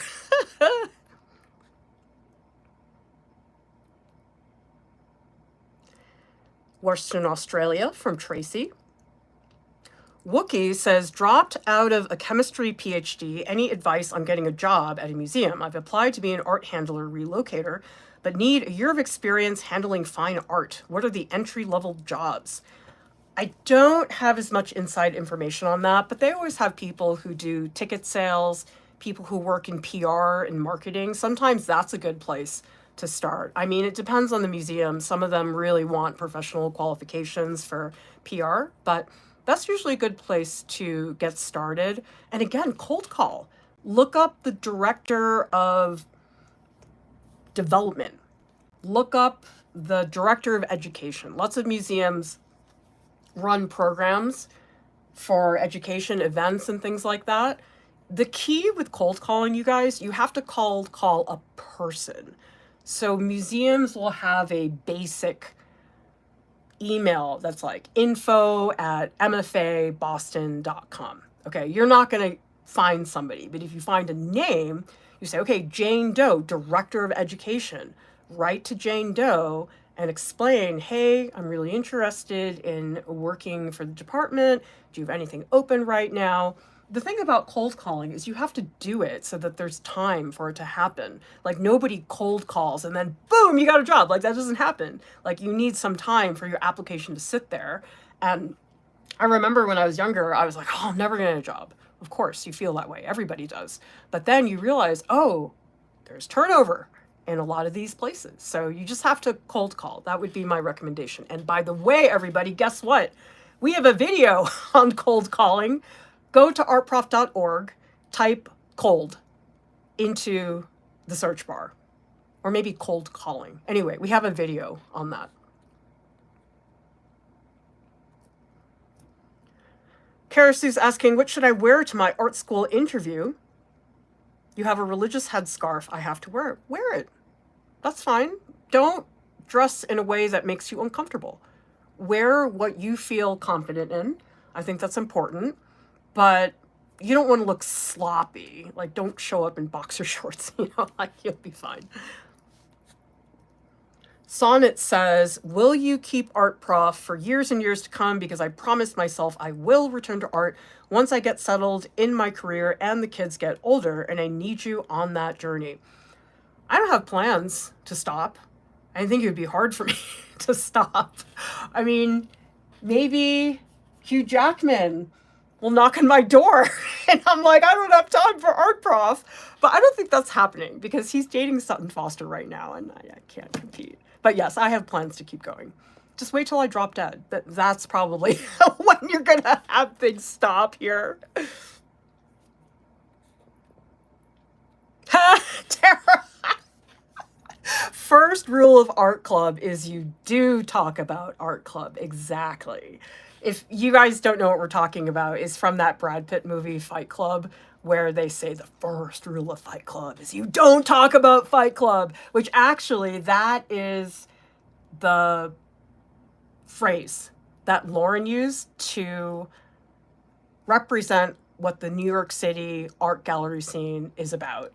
Western Australia from Tracy. Wookie says, dropped out of a chemistry PhD. Any advice on getting a job at a museum? I've applied to be an art handler relocator, but need a year of experience handling fine art. What are the entry-level jobs? I don't have as much inside information on that, but they always have people who do ticket sales, people who work in PR and marketing. Sometimes that's a good place to start. I mean, it depends on the museum. Some of them really want professional qualifications for PR, but that's usually a good place to get started. And again, cold call. Look up the director of development. Look up the director of education. Lots of museums run programs for education events and things like that. The key with cold calling, you guys, you have to cold call a person. So museums will have a basic email that's like info@mfaboston.com. Okay, you're not going to find somebody, but if you find a name, you say, okay, Jane Doe, Director of Education. Write to Jane Doe and explain, hey, I'm really interested in working for the department. Do you have anything open right now? The thing about cold calling is you have to do it so that there's time for it to happen. Like, nobody cold calls and then boom, you got a job. Like, that doesn't happen. Like, you need some time for your application to sit there. And I remember when I was younger, I was like, oh, I'm never gonna get a job. Of course, you feel that way. Everybody does. But then you realize, oh, there's turnover in a lot of these places. So you just have to cold call. That would be my recommendation. And by the way, everybody, guess what? We have a video on cold calling. Go to artprof.org, type cold into the search bar, or maybe cold calling. Anyway, we have a video on that. KROSOCZKA asking, what should I wear to my art school interview? You have a religious headscarf. I have to wear it. Wear it. That's fine. Don't dress in a way that makes you uncomfortable. Wear what you feel confident in. I think that's important. But you don't want to look sloppy. Like, don't show up in boxer shorts, you know, like, you'll be fine. Sonnet says, will you keep Art Prof for years and years to come? Because I promised myself I will return to art once I get settled in my career and the kids get older, and I need you on that journey. I don't have plans to stop. I think it would be hard for me to stop. I mean, maybe Hugh Jackman will knock on my door and I'm like, I don't have time for Art Prof. But I don't think that's happening because he's dating Sutton Foster right now and I can't compete. But yes, I have plans to keep going. Just wait till I drop dead. That's probably when you're going to have things stop here. Tara. First rule of art club is you do talk about art club. Exactly. If you guys don't know what we're talking about, is from that Brad Pitt movie, Fight Club, where they say the first rule of Fight Club is you don't talk about Fight Club, which actually that is the phrase that Lauren used to represent what the New York City art gallery scene is about.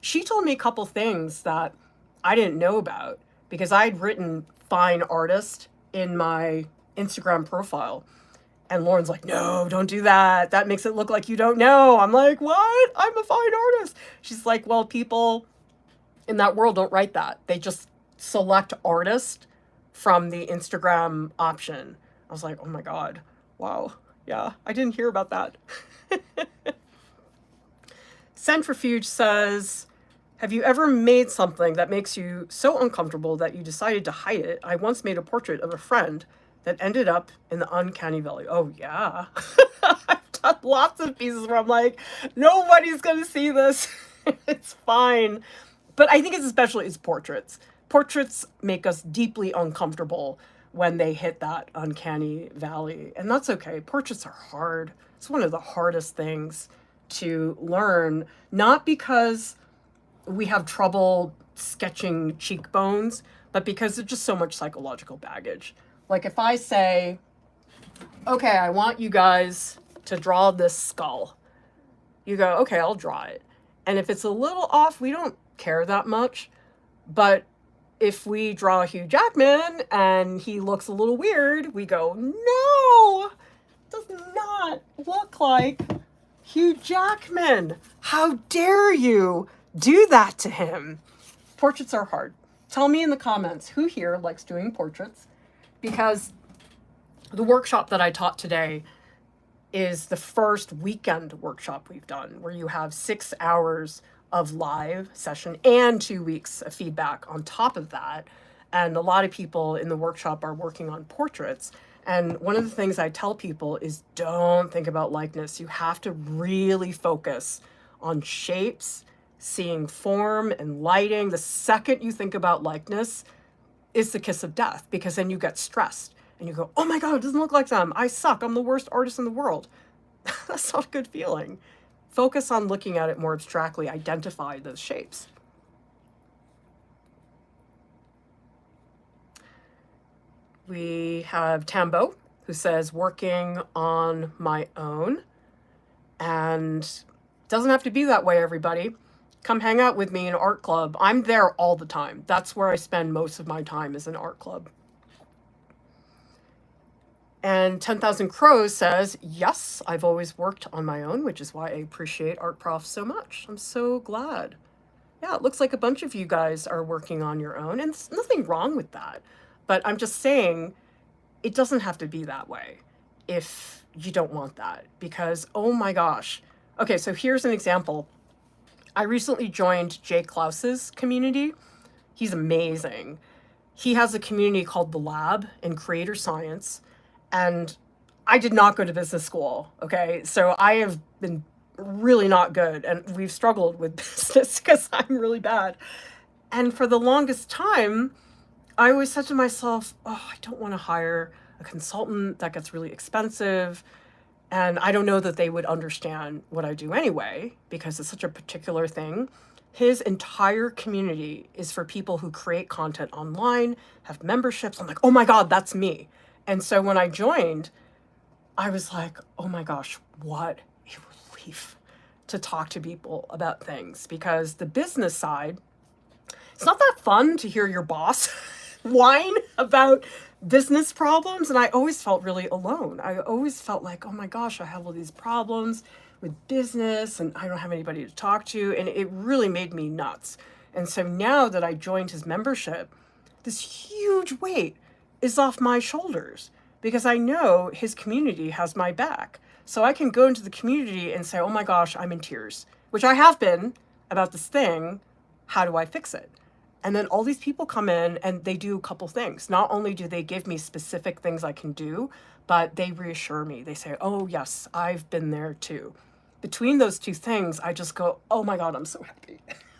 She told me a couple things that I didn't know about because I'd written fine artist in my Instagram profile. And Lauren's like, no, don't do that. That makes it look like you don't know. I'm like, what? I'm a fine artist. She's like, well, people in that world don't write that. They just select artist from the Instagram option. I was like, oh my God. Wow. Yeah, I didn't hear about that. Centrifuge says, have you ever made something that makes you so uncomfortable that you decided to hide it? I once made a portrait of a friend that ended up in the uncanny valley. Oh, yeah. I've done lots of pieces where I'm like, nobody's going to see this. It's fine. But I think it's portraits. Portraits make us deeply uncomfortable when they hit that uncanny valley. And that's okay. Portraits are hard. It's one of the hardest things to learn, not because we have trouble sketching cheekbones, but because there's just so much psychological baggage. Like if I say, okay, I want you guys to draw this skull. You go, okay, I'll draw it. And if it's a little off, we don't care that much. But if we draw Hugh Jackman and he looks a little weird, we go, no, does not look like Hugh Jackman. How dare you do that to him? Portraits are hard. Tell me in the comments who here likes doing portraits, because the workshop that I taught today is the first weekend workshop we've done, where you have 6 hours of live session and 2 weeks of feedback on top of that. And a lot of people in the workshop are working on portraits. And one of the things I tell people is don't think about likeness. You have to really focus on shapes, seeing form and lighting. The second you think about likeness, is the kiss of death, because then you get stressed. and you go, oh my God, it doesn't look like them. I suck. I'm the worst artist in the world. That's not a good feeling. Focus on looking at it more abstractly. Identify those shapes. We have Tambo, who says, working on my own. And doesn't have to be that way, everybody. Come hang out with me in art club. I'm there all the time. That's where I spend most of my time, is in art club. And 10,000 Crows says, yes, I've always worked on my own, which is why I appreciate Art Prof so much. I'm so glad. Yeah, it looks like a bunch of you guys are working on your own, and there's nothing wrong with that. But I'm just saying, it doesn't have to be that way if you don't want that, because, oh my gosh. Okay, so here's an example. I recently joined Jay Klaus's community. He's amazing. He has a community called The Lab in Creator Science, and I did not go to business school, okay? So I have been really not good, and we've struggled with business because I'm really bad. And for the longest time, I always said to myself, oh, I don't want to hire a consultant. That gets really expensive. And I don't know that they would understand what I do anyway, because it's such a particular thing. His entire community is for people who create content online, have memberships. I'm like, oh my God, that's me. And so when I joined, I was like, oh my gosh, what a relief to talk to people about things, because the business side, it's not that fun to hear your boss whine about business problems. And I always felt really alone. I always felt like, oh my gosh, I have all these problems with business and I don't have anybody to talk to. And it really made me nuts. And so now that I joined his membership, this huge weight is off my shoulders, because I know his community has my back. So I can go into the community and say, oh my gosh, I'm in tears, which I have been about this thing. How do I fix it? And then all these people come in and they do a couple things. Not only do they give me specific things I can do, but they reassure me. They say, oh yes, I've been there too. Between those two things, I just go, oh my God, I'm so happy.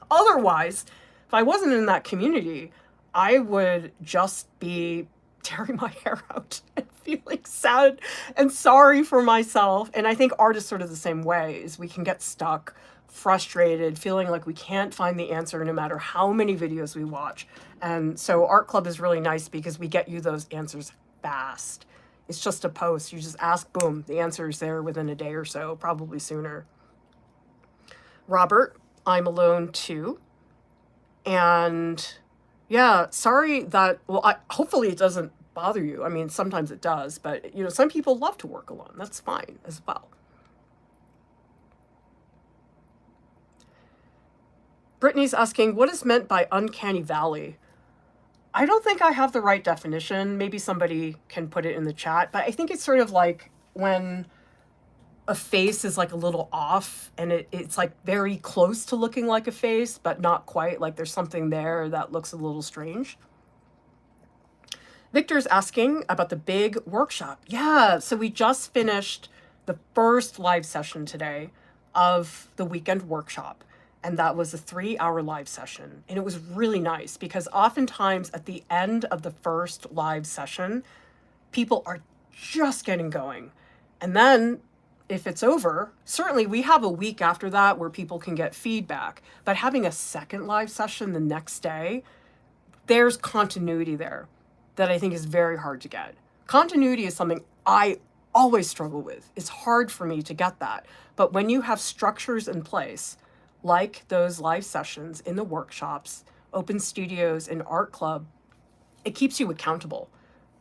Otherwise, if I wasn't in that community, I would just be tearing my hair out and feeling sad and sorry for myself. And I think art is sort of the same way, is we can get stuck, frustrated, feeling like we can't find the answer no matter how many videos we watch. And so Art Club is really nice because we get you those answers fast. It's just a post. You just ask, boom, the answer is there within a day or so, probably sooner. Robert, I'm alone too. And yeah, sorry that, well, hopefully it doesn't bother you. I mean, sometimes it does, but you know, some people love to work alone. That's fine as well. Brittany's asking, what is meant by uncanny valley? I don't think I have the right definition. Maybe somebody can put it in the chat, but I think it's sort of like when a face is like a little off and it's like very close to looking like a face, but not quite. Like there's something there that looks a little strange. Victor's asking about the big workshop. Yeah, so we just finished the first live session today of the weekend workshop. And that was a 3-hour live session. And it was really nice because oftentimes at the end of the first live session, people are just getting going. And then if it's over, certainly we have a week after that where people can get feedback. But having a second live session the next day, there's continuity there that I think is very hard to get. Continuity is something I always struggle with. It's hard for me to get that. But when you have structures in place, like those live sessions in the workshops, open studios, and art club, it keeps you accountable.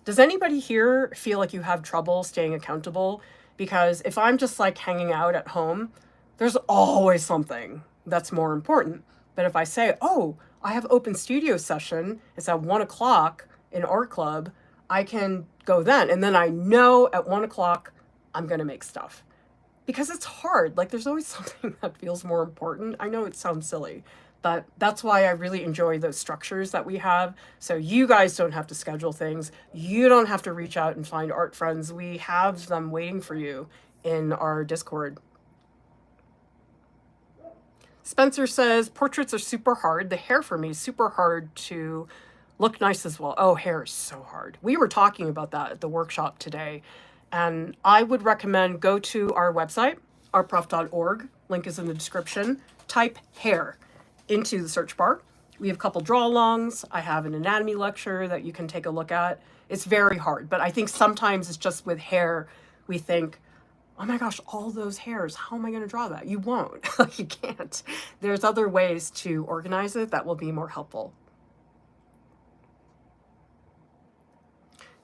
Does anybody here feel like you have trouble staying accountable? Because if I'm just like hanging out at home, there's always something that's more important. But if I say, oh, I have open studio session, it's at 1 o'clock in art club, I can go then. And then I know at 1 o'clock, I'm gonna make stuff. Because it's hard, like there's always something that feels more important. I know it sounds silly, but that's why I really enjoy those structures that we have. So you guys don't have to schedule things. You don't have to reach out and find art friends. We have them waiting for you in our Discord. Spencer says, portraits are super hard. The hair for me is super hard to Look nice as well. Oh, hair is so hard. We were talking about that at the workshop today. And I would recommend go to our website, artprof.org. Link is in the description. Type hair into the search bar. We have a couple draw-alongs. I have an anatomy lecture that you can take a look at. It's very hard, but I think sometimes it's just with hair, we think, oh my gosh, all those hairs, how am I going to draw that? You won't. You can't. There's other ways to organize it that will be more helpful.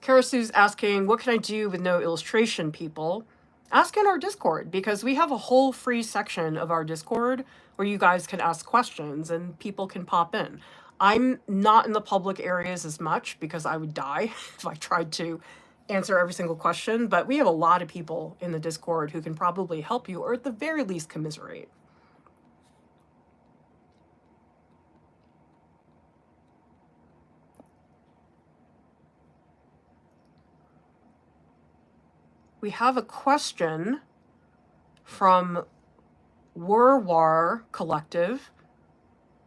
KROSOCZKA asking, what can I do with no illustration, people? Ask in our Discord, because we have a whole free section of our Discord where you guys can ask questions and people can pop in. I'm not in the public areas as much because I would die if I tried to answer every single question, but we have a lot of people in the Discord who can probably help you, or at the very least commiserate. We have a question from WBUR Collective.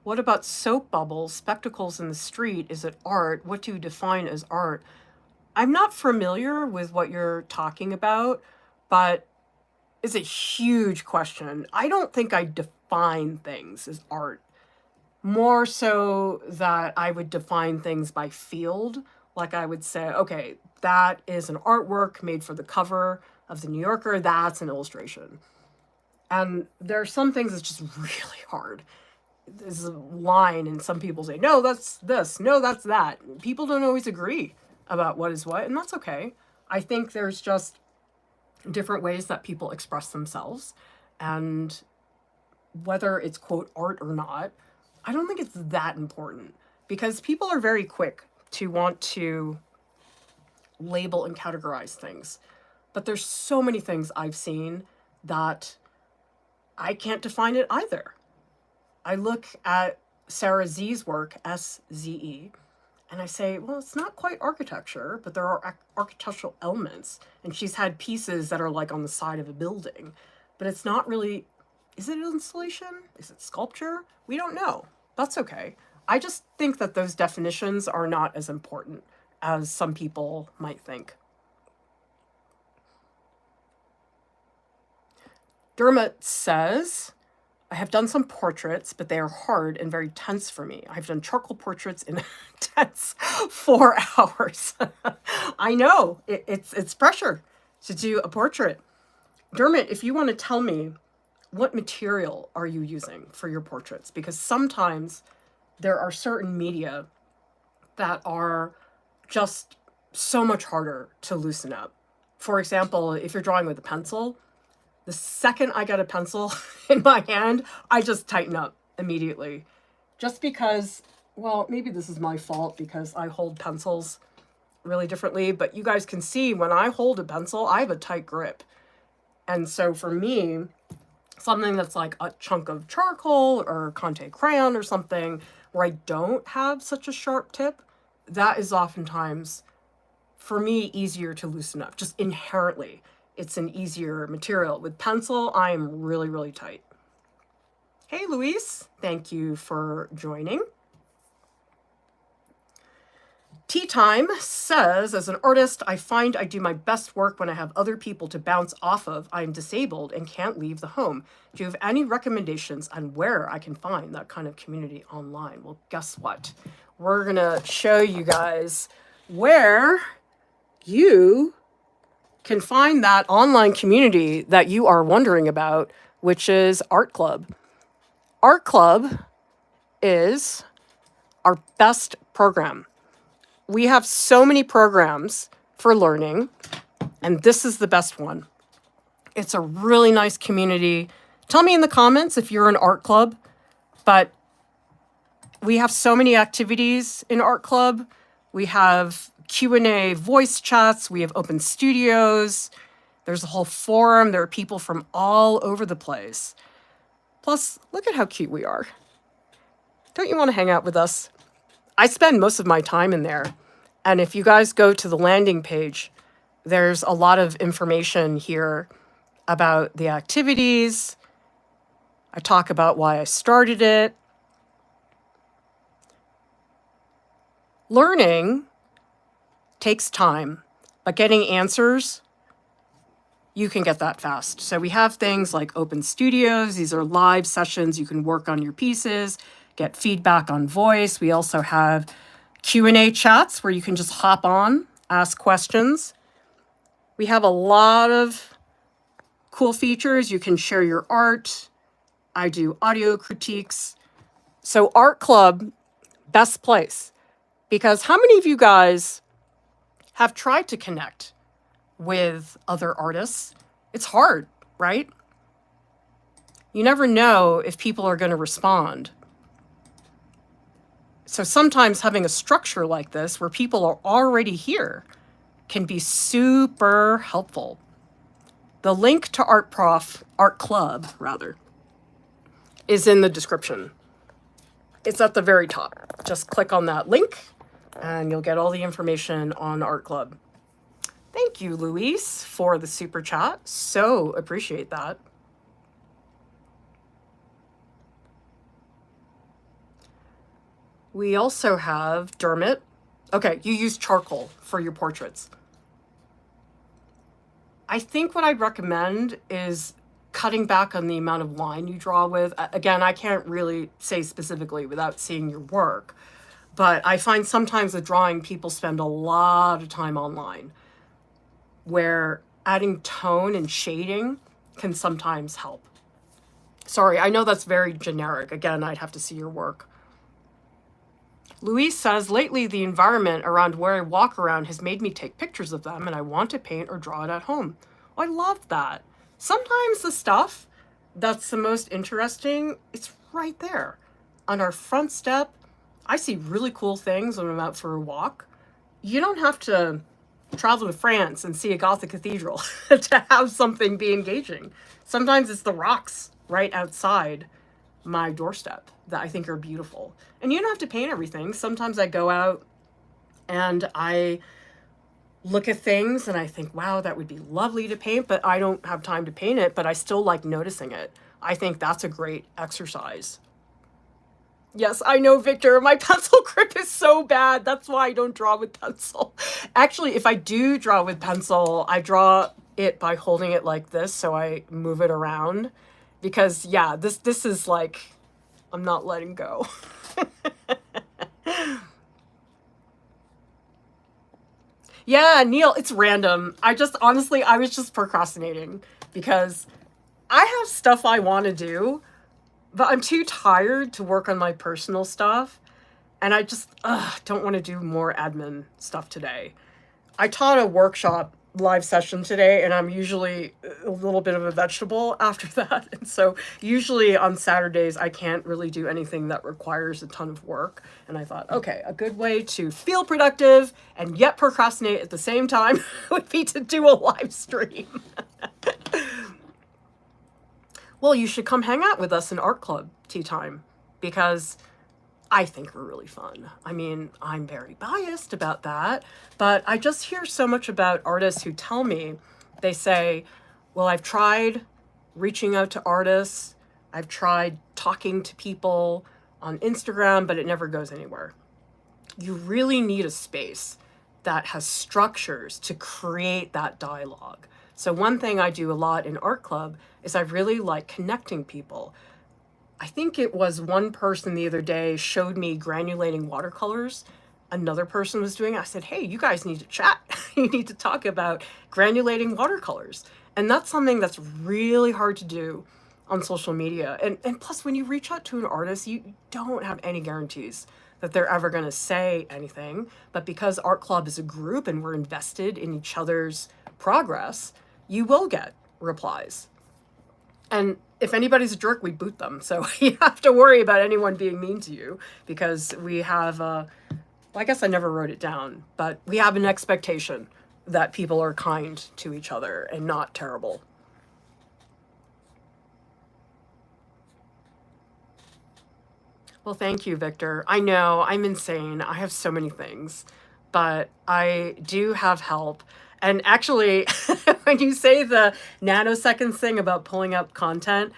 What about soap bubbles, spectacles in the street? Is it art? What do you define as art? I'm not familiar with what you're talking about, but it's a huge question. I don't think I define things as art. More so that I would define things by field. Like I would say, okay, that is an artwork made for the cover of the New Yorker. That's an illustration. And there are some things that's just really hard. There's a line and some people say, no, that's this, no, that's that. People don't always agree about what is what, and that's okay. I think there's just different ways that people express themselves, and whether it's quote art or not, I don't think it's that important, because people are very quick to want to label and categorize things. But there's so many things I've seen that I can't define it either. I look at Sarah Z's work, S-Z-E, and I say, well, it's not quite architecture, but there are architectural elements. And she's had pieces that are like on the side of a building. But it's not really, is it installation? Is it sculpture? We don't know. That's okay. I just think that those definitions are not as important as some people might think. Dermot says, I have done some portraits, but they are hard and very tense for me. I've done charcoal portraits in tense 4 hours. I know, it's pressure to do a portrait. Dermot, if you want to tell me, what material are you using for your portraits? Because sometimes there are certain media that are just so much harder to loosen up. For example, if you're drawing with a pencil, the second I get a pencil in my hand, I just tighten up immediately. Just because, well, maybe this is my fault because I hold pencils really differently, but you guys can see when I hold a pencil, I have a tight grip. And so for me, something that's like a chunk of charcoal or Conte crayon or something where I don't have such a sharp tip, that is oftentimes, for me, easier to loosen up, just inherently. It's an easier material. With pencil, I am really, really tight. Hey, Luis, thank you for joining. Tea Time says, as an artist, I find I do my best work when I have other people to bounce off of. I am disabled and can't leave the home. Do you have any recommendations on where I can find that kind of community online? Well, guess what? We're going to show you guys where you can find that online community that you are wondering about, which is Art Club. Art Club is our best program. We have so many programs for learning, and this is the best one. It's a really nice community. Tell me in the comments if you're an art club, but we have so many activities in Art Club. We have Q&A voice chats. We have open studios. There's a whole forum. There are people from all over the place. Plus, look at how cute we are. Don't you want to hang out with us? I spend most of my time in there. And if you guys go to the landing page, there's a lot of information here about the activities. I talk about why I started it. Learning takes time, but getting answers, you can get that fast. So we have things like open studios. These are live sessions. You can work on your pieces, get feedback on voice. We also have Q&A chats where you can just hop on, ask questions. We have a lot of cool features. You can share your art. I do audio critiques. So Art Club, best place. Because how many of you guys have tried to connect with other artists? It's hard, right? You never know if people are going to respond. So sometimes having a structure like this where people are already here can be super helpful. The link to Art Club, is in the description. It's at the very top. Just click on that link and you'll get all the information on Art Club. Thank you, Luis, for the super chat. So appreciate that. We also have Dermot. Okay, you use charcoal for your portraits. I think what I'd recommend is cutting back on the amount of line you draw with. Again, I can't really say specifically without seeing your work, but I find sometimes with drawing, people spend a lot of time online, where adding tone and shading can sometimes help. Sorry, I know that's very generic. Again, I'd have to see your work. Luis says, lately the environment around where I walk around has made me take pictures of them and I want to paint or draw it at home. Oh, I love that. Sometimes the stuff that's the most interesting, it's right there. On our front step, I see really cool things when I'm out for a walk. You don't have to travel to France and see a Gothic cathedral to have something be engaging. Sometimes it's the rocks right outside my doorstep that I think are beautiful. And you don't have to paint everything. Sometimes I go out and I look at things and I think, wow, that would be lovely to paint, but I don't have time to paint it, but I still like noticing it. I think that's a great exercise. Yes, I know, Victor. My pencil grip is so bad. That's why I don't draw with pencil. Actually, if I do draw with pencil, I draw it by holding it like this, so I move it around. Because, yeah, this is like, I'm not letting go. Yeah, Neil, it's random. Honestly, I was just procrastinating because I have stuff I want to do, but I'm too tired to work on my personal stuff. And I just don't want to do more admin stuff today. I taught a workshop live session today, and I'm usually a little bit of a vegetable after that. And so usually on Saturdays, I can't really do anything that requires a ton of work. And I thought, okay, a good way to feel productive and yet procrastinate at the same time would be to do a live stream. Well, you should come hang out with us in Art Club Tea Time, because I think we're really fun. I mean, I'm very biased about that, but I just hear so much about artists who tell me, they say, well, I've tried reaching out to artists, I've tried talking to people on Instagram, but it never goes anywhere. You really need a space that has structures to create that dialogue. So one thing I do a lot in Art Club is I really like connecting people. I think it was one person the other day showed me granulating watercolors. Another person was doing it. I said, hey, you guys need to chat. You need to talk about granulating watercolors. And that's something that's really hard to do on social media. And plus, when you reach out to an artist, you don't have any guarantees that they're ever going to say anything. But because Art Club is a group and we're invested in each other's progress, you will get replies. And if anybody's a jerk, we boot them. So you have to worry about anyone being mean to you, because we have, well, I guess I never wrote it down, but we have an expectation that people are kind to each other and not terrible. Well, thank you, Victor. I know I'm insane. I have so many things, but I do have help. And actually, when you say the nanoseconds thing about pulling up content,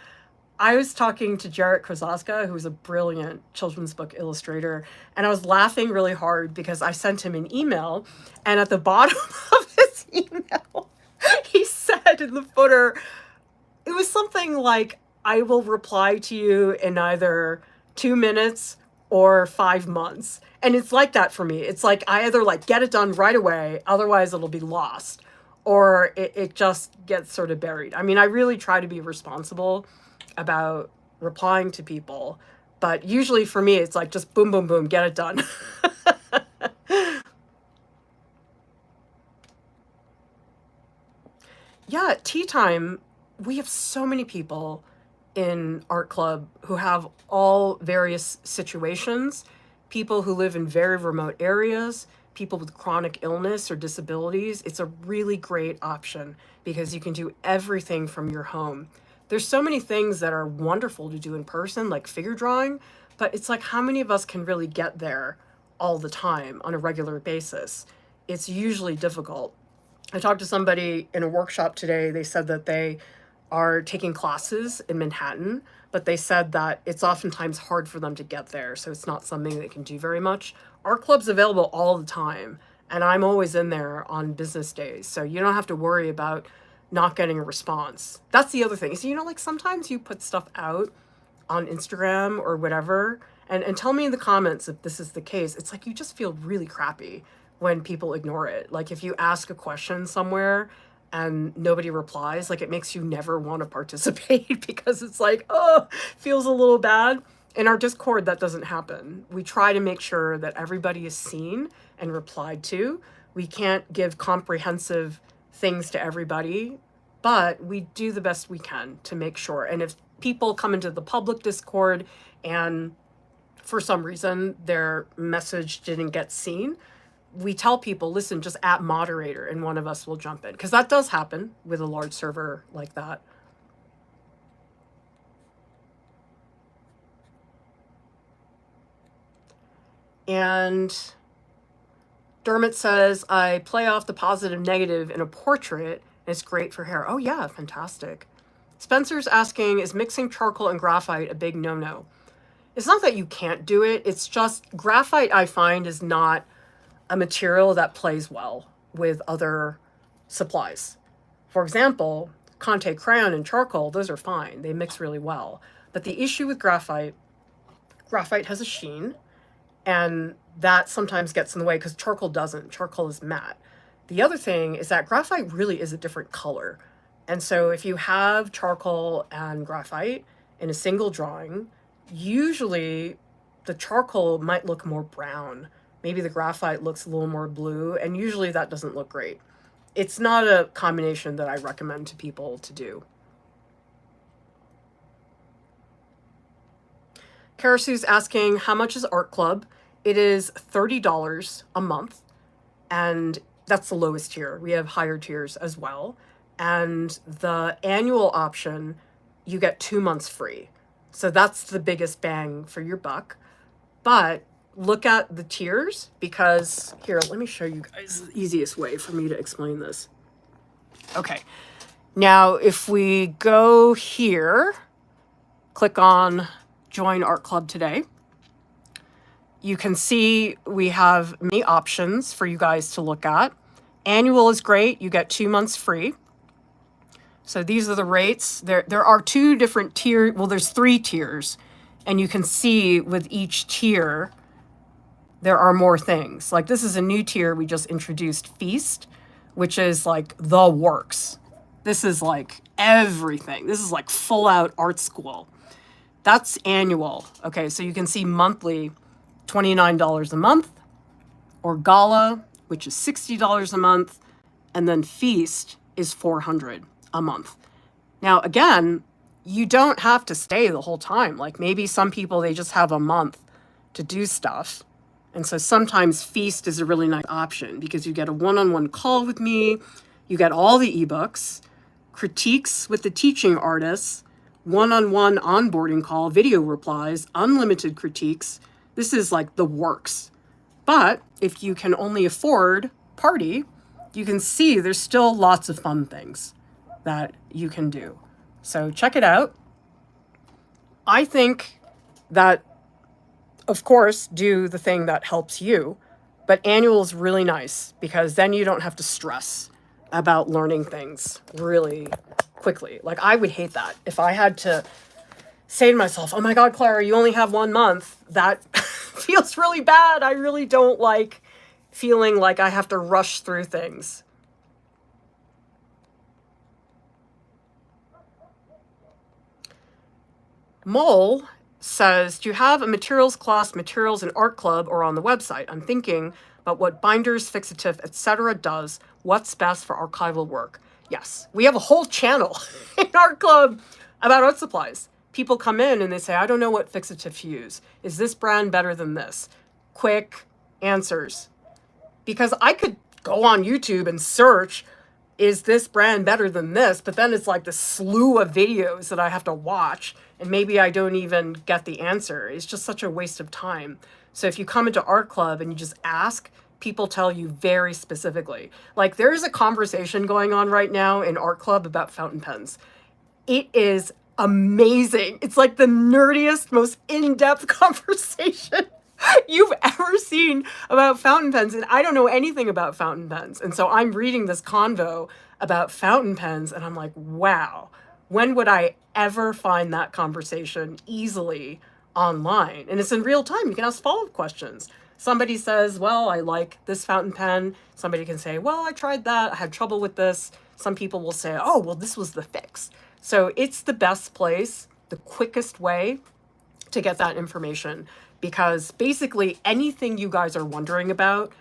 I was talking to Jarrett KROSOCZKA, who's a brilliant children's book illustrator, and I was laughing really hard because I sent him an email, and at the bottom of his email, he said in the footer, it was something like, I will reply to you in either 2 minutes or 5 months. And it's like that for me. It's like I either like get it done right away, otherwise it'll be lost, or it just gets sort of buried. I mean, I really try to be responsible about replying to people, but usually for me, it's like just boom, boom, boom, get it done. Yeah, tea time, we have so many people in art club who have all various situations, people who live in very remote areas, people with chronic illness or disabilities. It's a really great option because you can do everything from your home. There's so many things that are wonderful to do in person, like figure drawing, but it's like, how many of us can really get there all the time on a regular basis? It's usually difficult. I talked to somebody in a workshop today. They said that they are taking classes in Manhattan, but they said that it's oftentimes hard for them to get there, so it's not something they can do very much. Our club's available all the time, and I'm always in there on business days, so you don't have to worry about not getting a response. That's the other thing. So, you know, like sometimes you put stuff out on Instagram or whatever, and tell me in the comments if this is the case. It's like you just feel really crappy when people ignore it. Like if you ask a question somewhere and nobody replies, like it makes you never want to participate because it's like, oh, feels a little bad. In our Discord, that doesn't happen. We try to make sure that everybody is seen and replied to. We can't give comprehensive things to everybody, but we do the best we can to make sure. And if people come into the public Discord and for some reason their message didn't get seen, we tell people, listen, just at moderator and one of us will jump in, because that does happen with a large server like that. And Dermot says, I play off the positive negative in a portrait and it's great for hair. Oh yeah, fantastic. Spencer's asking, is mixing charcoal and graphite a big no-no? It's not that you can't do it. It's just graphite, I find, is not a material that plays well with other supplies. For example, Conte crayon and charcoal, those are fine. They mix really well. But the issue with graphite has a sheen, and that sometimes gets in the way because charcoal doesn't. Charcoal is matte. The other thing is that graphite really is a different color. And so if you have charcoal and graphite in a single drawing, usually the charcoal might look more brown. Maybe the graphite looks a little more blue, and usually that doesn't look great. It's not a combination that I recommend to people to do. Karasu's asking, how much is Art Club? It is $30 a month, and that's the lowest tier. We have higher tiers as well. And the annual option, you get 2 months free. So that's the biggest bang for your buck. But look at the tiers, because here, let me show you guys the easiest way for me to explain this. Okay, now if we go here, click on Join Art Club today, you can see we have many options for you guys to look at. Annual is great, you get 2 months free. So these are the rates. There are 2 different tiers, well, there's 3 tiers, and you can see with each tier, there are more things. Like this is a new tier we just introduced, Feast, which is like the works. This is like everything. This is like full out art school. That's annual. Okay, so you can see monthly, $29 a month, or Gala, which is $60 a month, and then Feast is $400 a month. Now, again, you don't have to stay the whole time. Like maybe some people, they just have a month to do stuff. And so sometimes Feast is a really nice option because you get a one-on-one call with me, you get all the ebooks, critiques with the teaching artists, one-on-one onboarding call, video replies, unlimited critiques. This is like the works. But if you can only afford Party, you can see there's still lots of fun things that you can do. So check it out. I think that, of course, do the thing that helps you, but annual is really nice because then you don't have to stress about learning things really quickly. Like, I would hate that if I had to say to myself, oh my God, Clara, you only have 1 month. That feels really bad. I really don't like feeling like I have to rush through things. Mole says, do you have a materials class, materials and art club, or on the website? I'm thinking about what binders, fixative, etc. does. What's best for archival work? Yes, we have a whole channel in our club about art supplies. People come in and they say, I don't know what fixative to use. Is this brand better than this? Quick answers. Because I could go on YouTube and search, is this brand better than this? But then it's like the slew of videos that I have to watch, and maybe I don't even get the answer. It's just such a waste of time. So if you come into art club and you just ask, people tell you very specifically. Like, there's a conversation going on right now in art club about fountain pens. It is amazing. It's like the nerdiest, most in-depth conversation you've ever seen about fountain pens. And I don't know anything about fountain pens. And so I'm reading this convo about fountain pens and I'm like, wow, when would I ever find that conversation easily online? And it's in real time. You can ask follow-up questions. Somebody says, well, I like this fountain pen. Somebody can say, well, I tried that. I had trouble with this. Some people will say, oh, well, this was the fix. So it's the best place, the quickest way to get that information, because basically anything you guys are wondering about,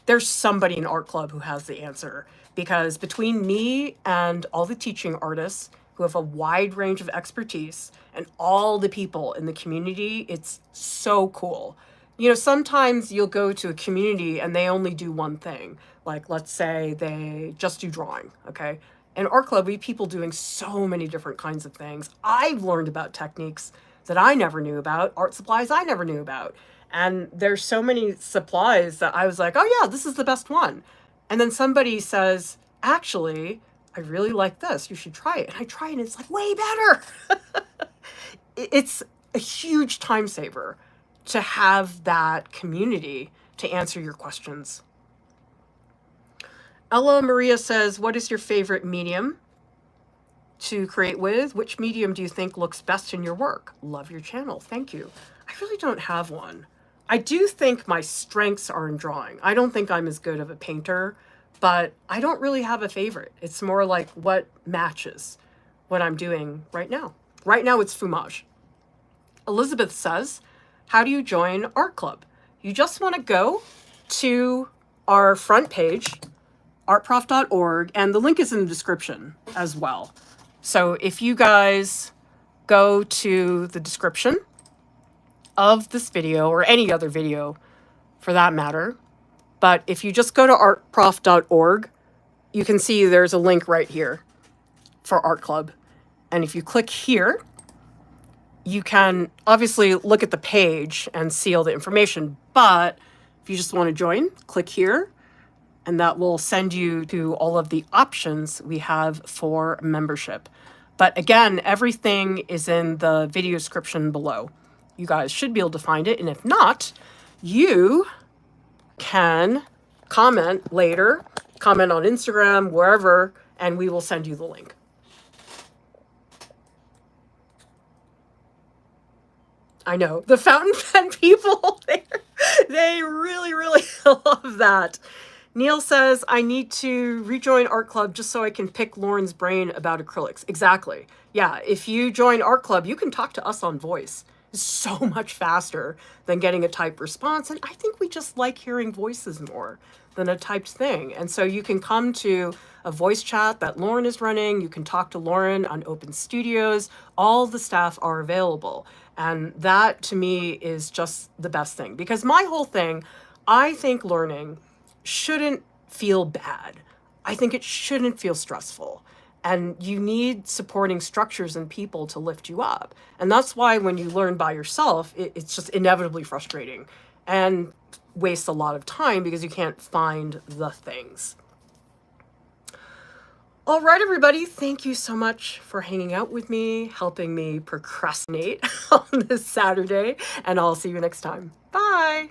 there's somebody in art club who has the answer. Because between me and all the teaching artists who have a wide range of expertise and all the people in the community, it's so cool. You know, sometimes you'll go to a community and they only do one thing. Like, let's say they just do drawing, okay? In art club, we have people doing so many different kinds of things. I've learned about techniques that I never knew about, art supplies I never knew about. And there's so many supplies that I was like, oh yeah, this is the best one. And then somebody says, actually, I really like this. You should try it. And I try it and it's like way better. It's a huge time saver to have that community to answer your questions. Ella Maria says, what is your favorite medium to create with? Which medium do you think looks best in your work? Love your channel. Thank you. I really don't have one. I do think my strengths are in drawing. I don't think I'm as good of a painter, but I don't really have a favorite. It's more like what matches what I'm doing right now. Right now it's fumage. Elizabeth says, how do you join art club? You just want to go to our front page, artprof.org, and the link is in the description as well. So if you guys go to the description of this video, or any other video for that matter, but if you just go to artprof.org, you can see there's a link right here for Art Club. And if you click here, you can obviously look at the page and see all the information, but if you just want to join, click here, and that will send you to all of the options we have for membership. But again, everything is in the video description below. You guys should be able to find it, and if not, you can comment later, comment on Instagram, wherever, and we will send you the link. I know, the fountain pen people, they really, really love that. Neil says, I need to rejoin art club just so I can pick Lauren's brain about acrylics. Exactly. Yeah, if you join art club, you can talk to us on voice. It's so much faster than getting a typed response. And I think we just like hearing voices more than a typed thing. And so you can come to a voice chat that Lauren is running. You can talk to Lauren on Open Studios. All the staff are available. And that to me is just the best thing, because my whole thing, I think learning shouldn't feel bad. I think it shouldn't feel stressful. And you need supporting structures and people to lift you up. And that's why when you learn by yourself, it's just inevitably frustrating and wastes a lot of time because you can't find the things. All right, everybody, thank you so much for hanging out with me, helping me procrastinate on this Saturday, and I'll see you next time. Bye.